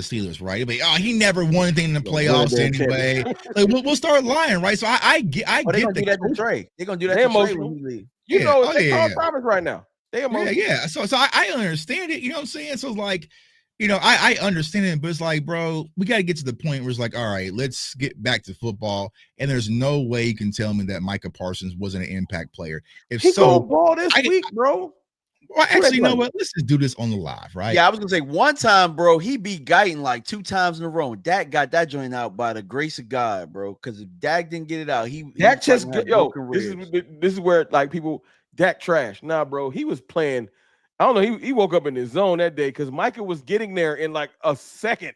Steelers, right? It'll be, he never won anything in the playoffs anyway. Like we'll start lying, right? So I get they're gonna do that to Trey. They're gonna do that to Trey when he leaves. They're calling Thomas right now. They emotional. Yeah. So I understand it. You know what I'm saying? So it's like, I understand it, but it's like, bro, we got to get to the point where it's like, all right, let's get back to football. And there's no way you can tell me that Micah Parsons wasn't an impact player. If he so, ball this week, bro. Well, actually, you know what? Let's just do this on the live, right? Yeah, I was gonna say one time, bro, he beat Guyton like 2 times in a row. Dak got that joint out by the grace of God, bro. Because if Dak didn't get it out, Dak just this is where like people Dak trash. Nah, bro, he was playing. I don't know. He woke up in his zone that day because Micah was getting there in like a second.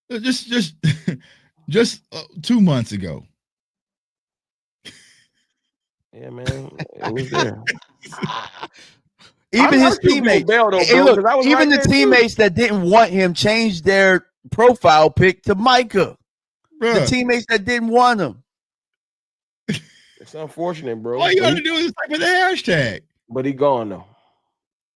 Just 2 months ago. Yeah, man, it was there. Even his teammates, even the teammates that didn't want him changed their profile pic to Micah. Bruh. The teammates that didn't want him. It's unfortunate, bro. All you got to do is type in the hashtag. But he gone though.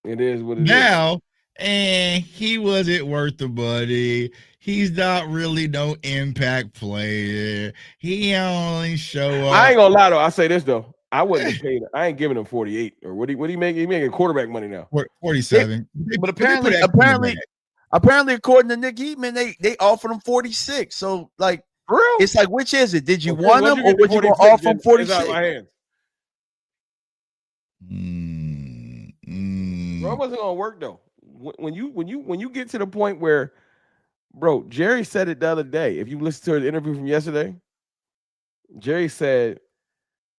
It is what it is. Now, and he wasn't worth the money. He's not really no impact player. He only show up. I ain't gonna lie though. I say this though. I wouldn't have paid. I ain't giving him 48 or what he make? He making quarterback money now. 47. But apparently, according to Nick Heatman, they offered him 46. So like, For real? it's like, which is it? Did you Okay, want once him you or get would to you gonna 46, offer him then 46? it's out of my hands. Bro, it wasn't gonna work though. When you get to the point where, bro, Jerry said it the other day. If you listen to the interview from yesterday, Jerry said,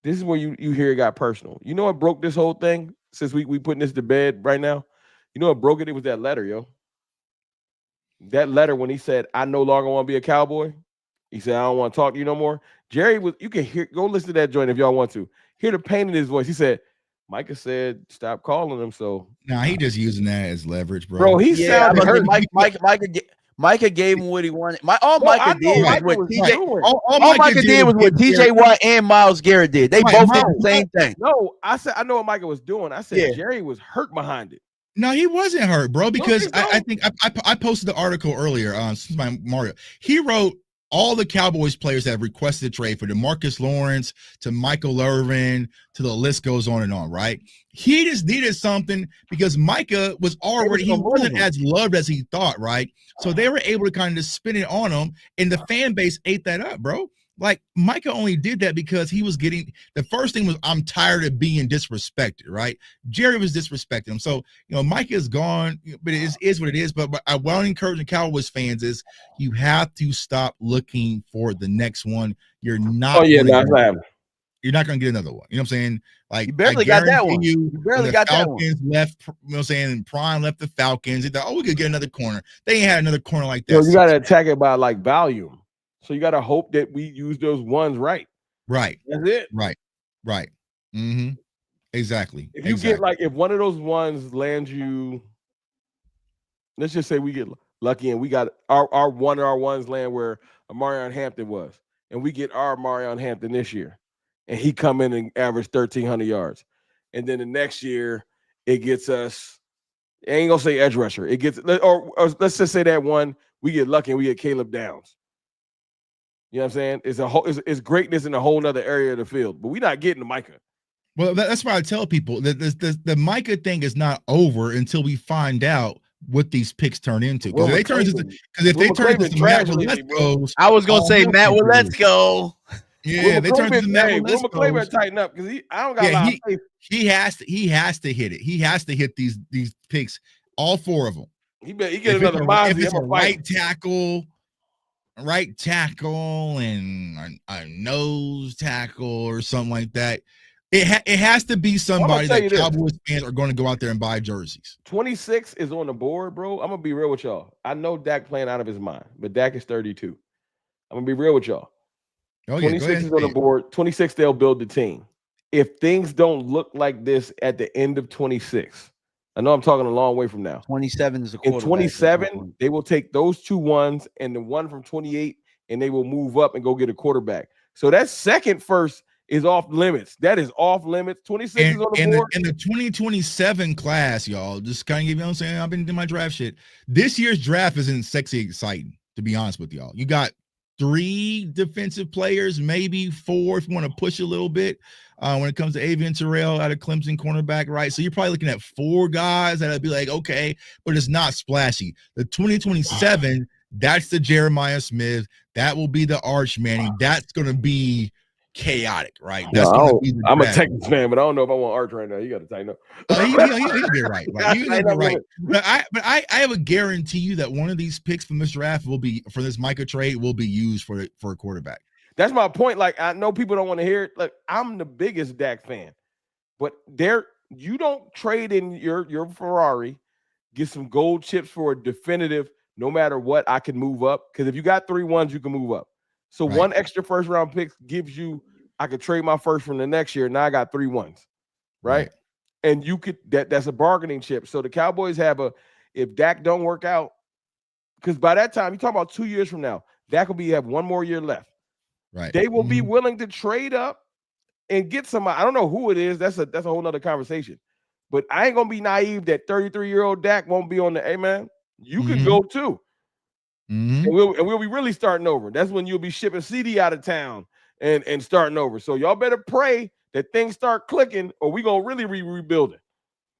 "This is where you hear it got personal." You know what broke this whole thing? Since we putting this to bed right now, you know what broke it? It was that letter, yo. That letter when he said, "I no longer want to be a Cowboy." He said, "I don't want to talk to you no more." Jerry was. You can hear. Go listen to that joint if y'all want to. Hear the pain in his voice. He said, "Micah said stop calling him." So nah, he just using that as leverage, bro. Bro, he sounded hurt. Micah gave him what he wanted. Micah did was what TJ Watt and Myles Garrett did. They both did the same thing. No, I said I know what Micah was doing. I said Jerry was hurt behind it. No, he wasn't hurt, bro, because I think I posted the article earlier on Mario. He wrote all the Cowboys players that have requested a trade, for DeMarcus Lawrence to Michael Irvin to the list goes on and on, right? He just needed something because Micah was already, he wasn't as loved as he thought, right? So they were able to kind of just spin it on him, and the fan base ate that up, bro. Like, Micah only did that because he was getting, the first thing was, I'm tired of being disrespected, right? Jerry was disrespecting him. So, you know, Micah is gone, but it is what it is. But I want to encourage the Cowboys fans is you have to stop looking for the next one. You're not. You're not going to get another one. You know what I'm saying? Like, you barely got that one. You barely got Falcons that one. left, you know what I'm saying? Prime left the Falcons. They thought, oh, we could get another corner. They ain't had another corner like that. So you got to attack it by like volume. So you got to hope that we use those ones right. Right. That's it. Right. Mm-hmm. Exactly. If you get like, if one of those ones lands you, let's just say we get lucky and we got our one of our ones land where Marion Hampton was, and we get our Marion Hampton this year, and he come in and average 1,300 yards, and then the next year it gets us. I ain't gonna say edge rusher. It gets, or let's just say that one we get lucky and we get Caleb Downs. You know what I'm saying? It's a whole, it's greatness in a whole nother area of the field, but we're not getting to Micah. Well, that's why I tell people that the Micah thing is not over until we find out what these picks turn into. Because if they turn into Matt Let's I was gonna say Matt Let's go. Yeah, they turn into Matt Let's go. Tighten up because I don't got a lot of faith. He has to hit it. He has to hit these picks, all four of them. He get another Mozzie. If it's a right tackle and a nose tackle or something like that. It has to be somebody that Cowboys fans are going to go out there and buy jerseys. 26 is on the board, bro. I'm going to be real with y'all. I know Dak playing out of his mind, but Dak is 32. I'm going to be real with y'all. 26 is on the board. 26, they'll build the team. If things don't look like this at the end of 26, I know I'm talking a long way from now. 27 is the quarterback. In 27, they will take those two ones and the one from 28, and they will move up and go get a quarterback. So that second first is off limits. That is off limits. 26 is on the board. In the 2027 class, y'all, just kind of give you know what I'm saying. I've been doing my draft shit. This year's draft isn't sexy exciting, to be honest with y'all. You got 3 defensive players, maybe 4 if you want to push a little bit. When it comes to Avian Terrell out of Clemson, cornerback, right? So you're probably looking at 4 guys that'll be like, okay, but it's not splashy. The 2027, that's the Jeremiah Smith. That will be the Arch Manning. That's going to be chaotic, right? That's I'm a Texans fan, but I don't know if I want Arch right now. You got to tighten up. He'll be right. He'll be right. But I have a guarantee you that one of these picks from this draft will be, for this Micah trade, will be used for a quarterback. That's my point. Like, I know people don't want to hear it. Like, I'm the biggest Dak fan, but you don't trade in your Ferrari, get some gold chips for a definitive. No matter what, I can move up, because if you got 3 ones, you can move up. So one extra first round pick gives you, I could trade my first from the next year. Now I got 3 ones, right? And you could that's a bargaining chip. So the Cowboys have if Dak don't work out, because by that time, you talk about 2 years from now, Dak will have 1 more year left. Right. They will be willing to trade up and get somebody. I don't know who it is. That's a whole nother conversation. But I ain't gonna be naive that 33-year-old Dak won't be on the. Hey man, you can Mhm. go too, Mhm. and we'll be really starting over. That's when you'll be shipping CD out of town and starting over. So y'all better pray that things start clicking, or we gonna really rebuild it.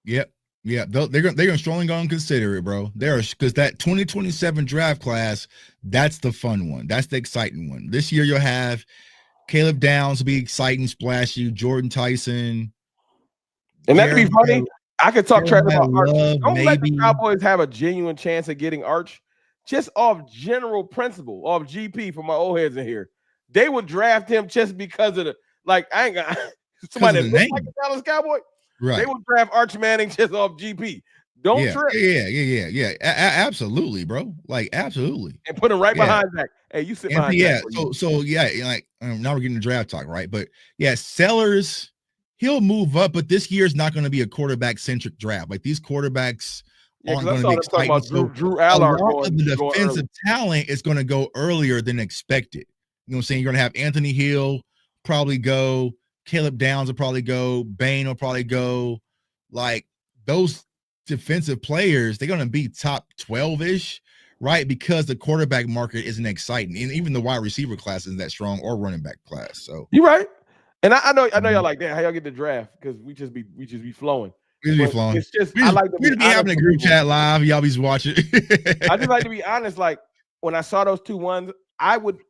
Yep. Yeah, they're gonna strongly gonna consider it, bro. Because that 2027 draft class, that's the fun one. That's the exciting one. This year you'll have Caleb Downs will be exciting, splashy, Jordan Tyson, And that could be Jeremiah, funny. I could talk trash Jeremiah about Arch. Love, Don't let the maybe. Cowboys have a genuine chance of getting Arch just off general principle, off GP for my old heads in here. They would draft him just because of the I ain't got somebody that the looks name. like a Dallas Cowboy. Right. They would draft Arch Manning just off GP. Don't trip. Yeah. Absolutely, bro. Like absolutely. And put him right behind Zach. Hey, you sit behind Zach. So like now we're getting the draft talk, right? But yeah, Sellers, he'll move up, but this year's not going to be a quarterback centric draft. Like these quarterbacks aren't going to be exciting. About Drew Allard a lot of the going defensive talent is going to go earlier than expected. You know what I'm saying? You're going to have Anthony Hill probably go, Caleb Downs will probably go, Bain will probably go. Like those defensive players, they're going to be top 12-ish, right? Because the quarterback market isn't exciting, and even the wide receiver class isn't that strong, or running back class. So you're right. And I know y'all like that. How y'all get the draft? Because we just be flowing. It's just I like to be having a group chat live. Y'all be watching. I just like to be honest. Like when I saw those 2 ones, I would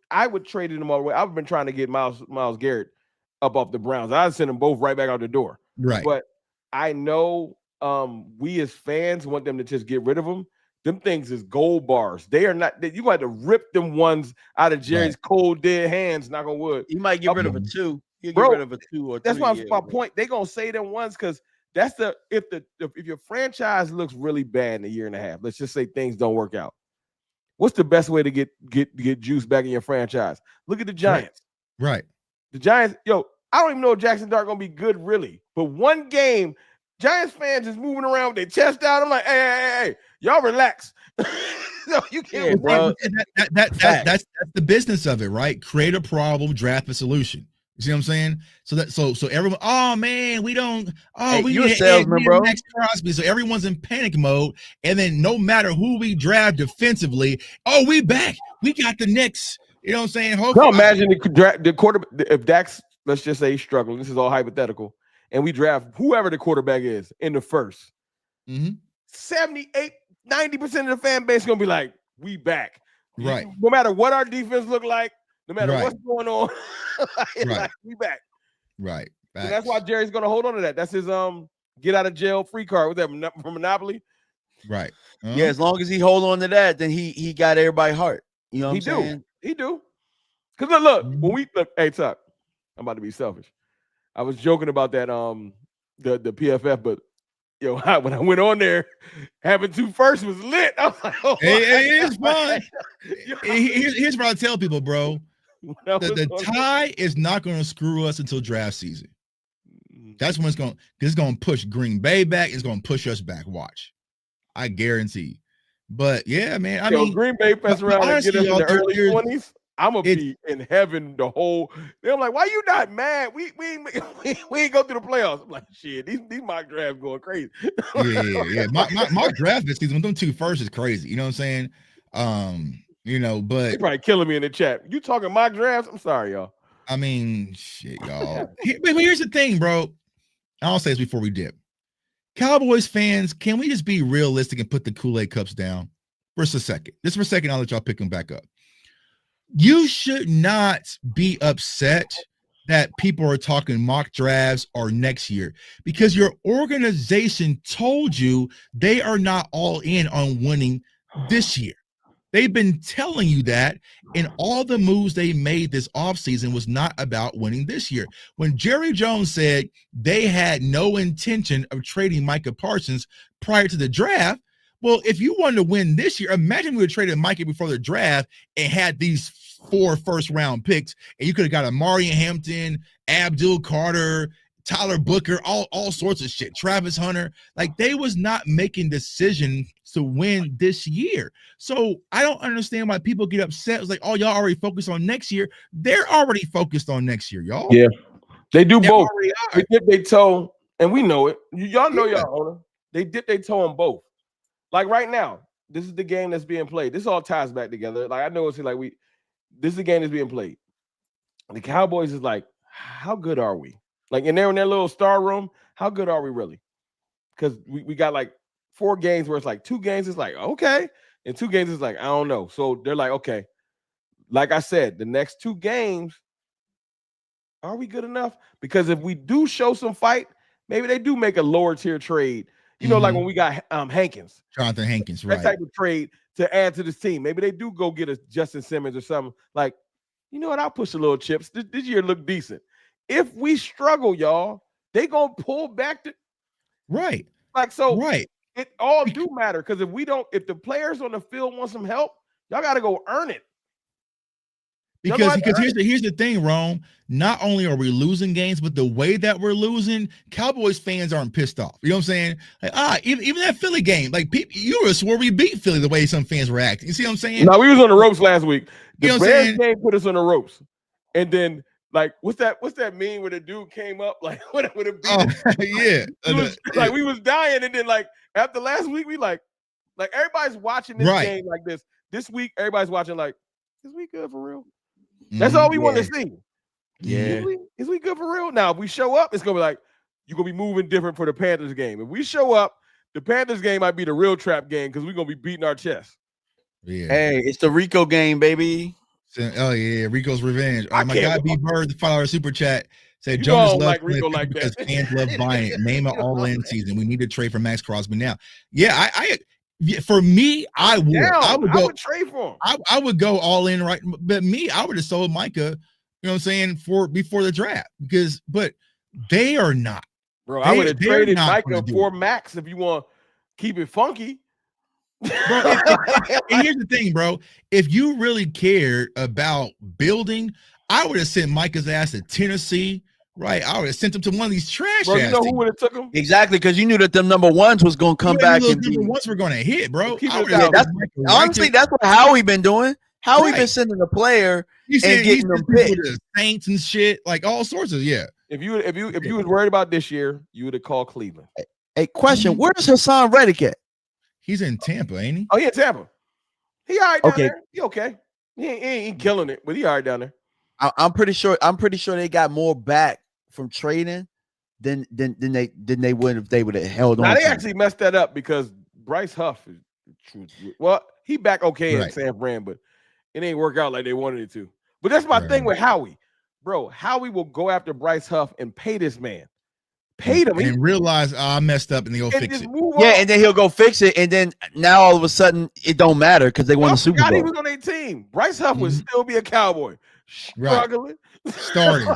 trade them all the way. I've been trying to get Myles Garrett up off the Browns. I'd send them both right back out the door. Right. But I know we as fans want them to just get rid of them. Them things is gold bars. They are not. You got to rip them ones out of Jerry's cold dead hands. Knock on wood. You might get rid of a 2. You get rid of a 2 or 3. That's my point. They gonna say them ones because that's if your franchise looks really bad in a year and a half. Let's just say things don't work out. What's the best way to get juice back in your franchise? Look at the Giants. Right. The Giants. Yo, I don't even know if Jackson Dart gonna be good really. But one game, Giants fans is moving around with their chest out. I'm like, hey, y'all relax. No, you can't. Bro. That's the business of it, right? Create a problem, draft a solution. You see what I'm saying? So everyone, oh man, we don't. Oh, hey, we you're a salesman, bro. Max Crosby. So everyone's in panic mode, and then no matter who we draft defensively, oh, we back. We got the next. You know what I'm saying? Hopefully, no, imagine the quarterback. If Dak's, let's just say, he's struggling. This is all hypothetical, and we draft whoever the quarterback is in the first. 78, 90% of the fan base is gonna be like, we back. Right. No matter what our defense look like, no matter what's going on, like, we back. Right. So that's why Jerry's gonna hold on to that. That's his get out of jail free card. Was that from Monopoly? Right. Yeah, as long as he hold on to that, then he got everybody's heart. You know what I'm saying? He do. Because look, when we look, hey Tuck, I'm about to be selfish. I was joking about that the PFF, but yo, when I went on there, having 2 firsts was lit. I was like, oh, it's fun. Here's what I tell people, bro. The tie is not going to screw us until draft season. That's when it's going to push Green Bay back. It's going to push us back. Watch. I guarantee. But yeah, man. I mean, Green Bay pass around and get us in the early 20s. I'm gonna be in heaven the whole. I'm like, why you not mad? We ain't go through the playoffs. I'm like, shit, these mock drafts going crazy. Yeah. My draft this season with them 2 firsts is crazy. You know what I'm saying? But they probably killing me in the chat. You talking mock drafts? I'm sorry, y'all. I mean, shit, y'all. But here's the thing, bro. I'll say this before we dip. Cowboys fans, can we just be realistic and put the Kool-Aid cups down for a second? Just for a second, I'll let y'all pick them back up. You should not be upset that people are talking mock drafts or next year because your organization told you they are not all in on winning this year. They've been telling you that, and all the moves they made this offseason was not about winning this year. When Jerry Jones said they had no intention of trading Micah Parsons prior to the draft, well, if you wanted to win this year, imagine we would have traded Micah before the draft and had these 4 first-round picks, and you could have got Amari Hampton, Abdul Carter, Tyler Booker, all sorts of shit, Travis Hunter. Like, they was not making decisions to win this year. So I don't understand why people get upset. It's like, oh, y'all already focused on next year. They're already focused on next year, y'all. Yeah, they do both. They dip their toe And we know it. Y'all know Yeah. y'all owner. They dip their toe on both. Like right now, this is the game that's being played. This all ties back together. Like I know it's like this is the game that's being played. The Cowboys is like, how good are we? Like in their little star room, how good are we really? Because we got like 4 games where it's like 2 games is like okay, and 2 games is like I don't know. So they're like, okay, like I said, the next 2 games, are we good enough? Because if we do show some fight, maybe they do make a lower tier trade. You know, like when we got Hankins, Jonathan Hankins, that right? type of trade to add to this team. Maybe they do go get a Justin Simmons or something. Like, you know what? I'll push a little chips. This year look decent. If we struggle, y'all, they gonna pull back to Right. like so. Right. It all do matter because if the players on the field want some help, y'all got to go earn it. Because here's the thing, Rome. Not only are we losing games, but the way that we're losing, Cowboys fans aren't pissed off. You know what I'm saying? Like, even that Philly game, like you were swore we beat Philly the way some fans were acting. You see what I'm saying? No, we was on the ropes last week. The You know what I'm Bears saying? game put us on the ropes, and then like what's that meme where the dude came up like with a beat? Oh, yeah. Like we was dying, and then like after last week, we like everybody's watching this game like this. This week, everybody's watching like, is we good for real? That's all we want to see. Yeah. Is we good for real? Now, if we show up, it's gonna be like you're gonna be moving different for the Panthers game. If we show up, the Panthers game might be the real trap game because we're gonna be beating our chest. Yeah. Hey, it's the Rico game, baby. Oh yeah, Rico's revenge. My guy B Bird, the $5 super chat said, "Joe "Jonas loves like Rico like because that. fans love buying it. Name it all in season. We need to trade for Max Crosby now." Yeah, for me, I would trade for him. I would go all in, right? But I would have sold Micah. You know what I'm saying before the draft but they are not. Bro, I would have traded Micah for Max if you want to keep it funky. Bro, and here's the thing, bro. If you really cared about building, I would have sent Micah's ass to Tennessee, right? I would have sent him to one of these trash. Bro, you know who would have took him? Exactly, because you knew that them number ones was gonna come back and number ones were gonna hit, bro. Honestly, that's what Howie been doing. Howie been sending a player and getting them picked. Saints and shit, like all sorts of If you was worried about this year, you would have called Cleveland. Hey, question: where's Hassan Reddick at? He's in Tampa, ain't he? Oh, yeah, Tampa. He all right down there. He okay. He ain't killing it, but he all right down there. I'm pretty sure they got more back from trading than they would if they would have held on. Now they actually messed that up because Bryce Huff is he back okay in San Fran, but it ain't work out like they wanted it to. But that's my thing with Howie. Bro, Howie will go after Bryce Huff and pay this man. Paid him and realize I messed up and they go fix it. And then he'll go fix it, and then now all of a sudden it don't matter because they won the Super Bowl. He was on their team. Bryce Huff would still be a Cowboy. Struggling. Starting.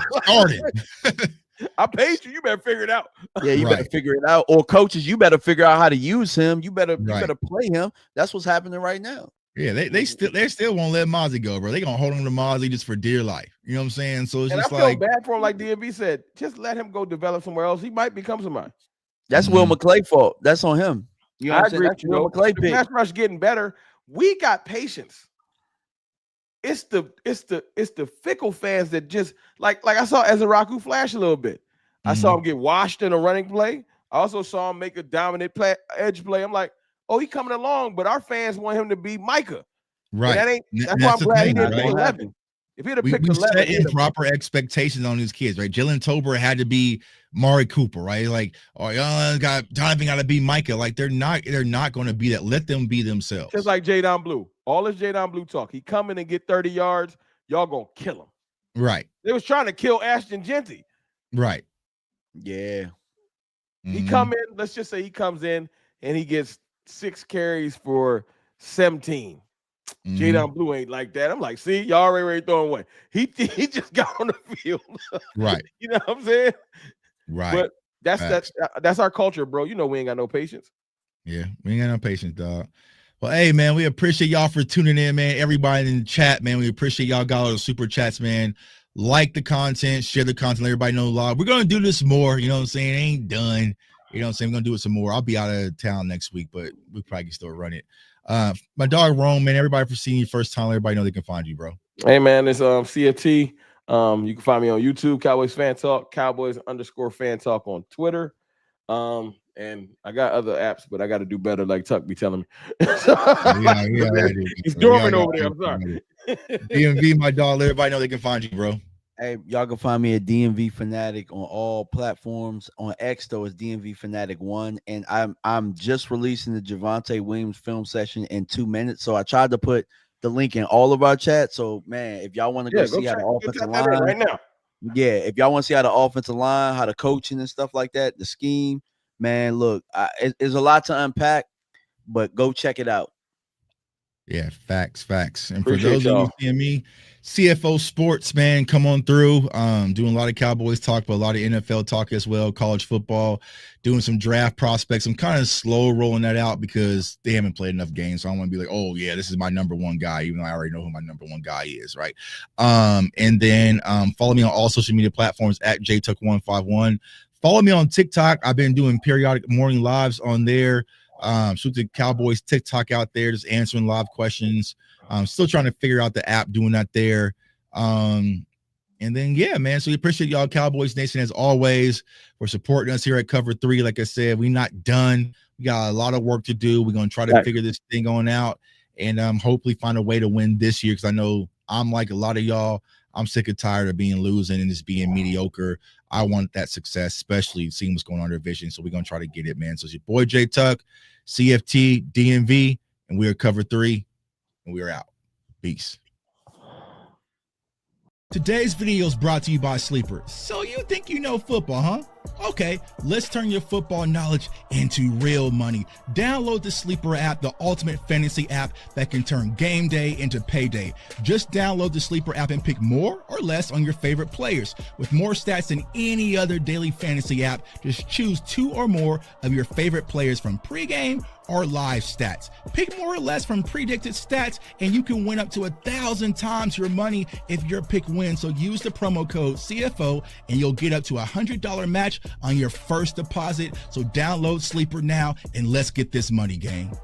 I paid you. You better figure it out. Yeah, you better figure it out. Or coaches, you better figure out how to use him. You better play him. That's what's happening right now. Yeah, they still won't let Mozzie go, bro. They gonna hold him to Mozzie just for dear life. You know what I'm saying? So it's just I feel bad for him, like DMV said. Just let him go develop somewhere else. He might become somebody. That's Will McClay fault. That's on him. You know I agree. Will McClay pick. Pass rush getting better. We got patience. It's the fickle fans that just like I saw Ezraku flash a little bit. I saw him get washed in a running play. I also saw him make a dominant edge play. I'm like, oh, he coming along, but our fans want him to be Micah. Right. That's why I'm glad he didn't pick 11. If he'd have picked 11, set improper expectations on these kids, right? Jalen Tolbert had to be Mari Cooper, right? Like, Donovan got to be Micah. Like, they're not going to be that. Let them be themselves. Just like Jadon Blue. All this Jadon Blue talk. He come in and get 30 yards. Y'all gonna kill him. Right. They was trying to kill Ashton Genty. Right. Yeah. He come in. Let's just say he comes in and he gets 6 carries for 17. Jadon Blue ain't like that. I'm like, see, y'all already throwing away. He just got on the field. Right. You know what I'm saying? Right. But that's our culture, bro. You know we ain't got no patience. Yeah, we ain't got no patience, dog. Well, hey, man, we appreciate y'all for tuning in, man. Everybody in the chat, man, we appreciate y'all got all the super chats, man. Like the content, share the content, let everybody know live. We're gonna do this more, you know what I'm saying? It ain't done. You know what I'm saying? We're gonna do it some more. I'll be out of town next week, but we probably can still run it. My dog Rome, man, everybody for seeing you first time. Everybody know they can find you, bro. Hey man, it's CFT. You can find me on YouTube, Cowboys Fan Talk, Cowboys _Fan Talk on Twitter. And I got other apps, but I got to do better, like Tuck be telling me. He's dormant over there. I'm sorry. DMV, my dog. Let everybody know they can find you, bro. Hey, y'all can find me at DMV Fanatic on all platforms. On X though, it's DMV Fanatic 1, and I'm just releasing the Javonte Williams film session in 2 minutes. So I tried to put the link in all of our chats. So man, if y'all want to go see how the offensive line right now. Yeah, if y'all want to see how the offensive line, how the coaching and stuff like that, the scheme, man, look, it's a lot to unpack, but go check it out. Yeah, facts. And Appreciate for those y'all. of you seeing me, CFO Sports, man, come on through. Doing a lot of Cowboys talk, but a lot of NFL talk as well, college football, doing some draft prospects. I'm kind of slow rolling that out because they haven't played enough games. So I want to be like, oh yeah, this is my number one guy, even though I already know who my number one guy is, right? And then follow me on all social media platforms at JTuck151. Follow me on TikTok. I've been doing periodic morning lives on there. Shoot the Cowboys TikTok out there, just answering live questions. Still trying to figure out the app, doing that there. And then yeah, man. So we appreciate y'all, Cowboys Nation, as always, for supporting us here at Cover 3. Like I said, we're not done. We got a lot of work to do. We're gonna try to figure this thing on out and hopefully find a way to win this year. Because I know I'm like a lot of y'all. I'm sick and tired of being losing and just being mediocre. I want that success, especially seeing what's going on in their vision. So we're gonna try to get it, man. So it's your boy J Tuck, CFT, DMV, and we are Cover 3, and we are out. Peace. Today's video is brought to you by Sleeper. So you think you know football, huh? Okay, let's turn your football knowledge into real money. Download the Sleeper app, the ultimate fantasy app that can turn game day into payday. Just download the Sleeper app and pick more or less on your favorite players. With more stats than any other daily fantasy app, just choose 2 or more of your favorite players from pregame or live stats. Pick more or less from predicted stats, and you can win up to 1,000 times your money if your pick wins. So use the promo code CFO and you'll get up to $100 match on your first deposit. So download Sleeper now and let's get this money, gang.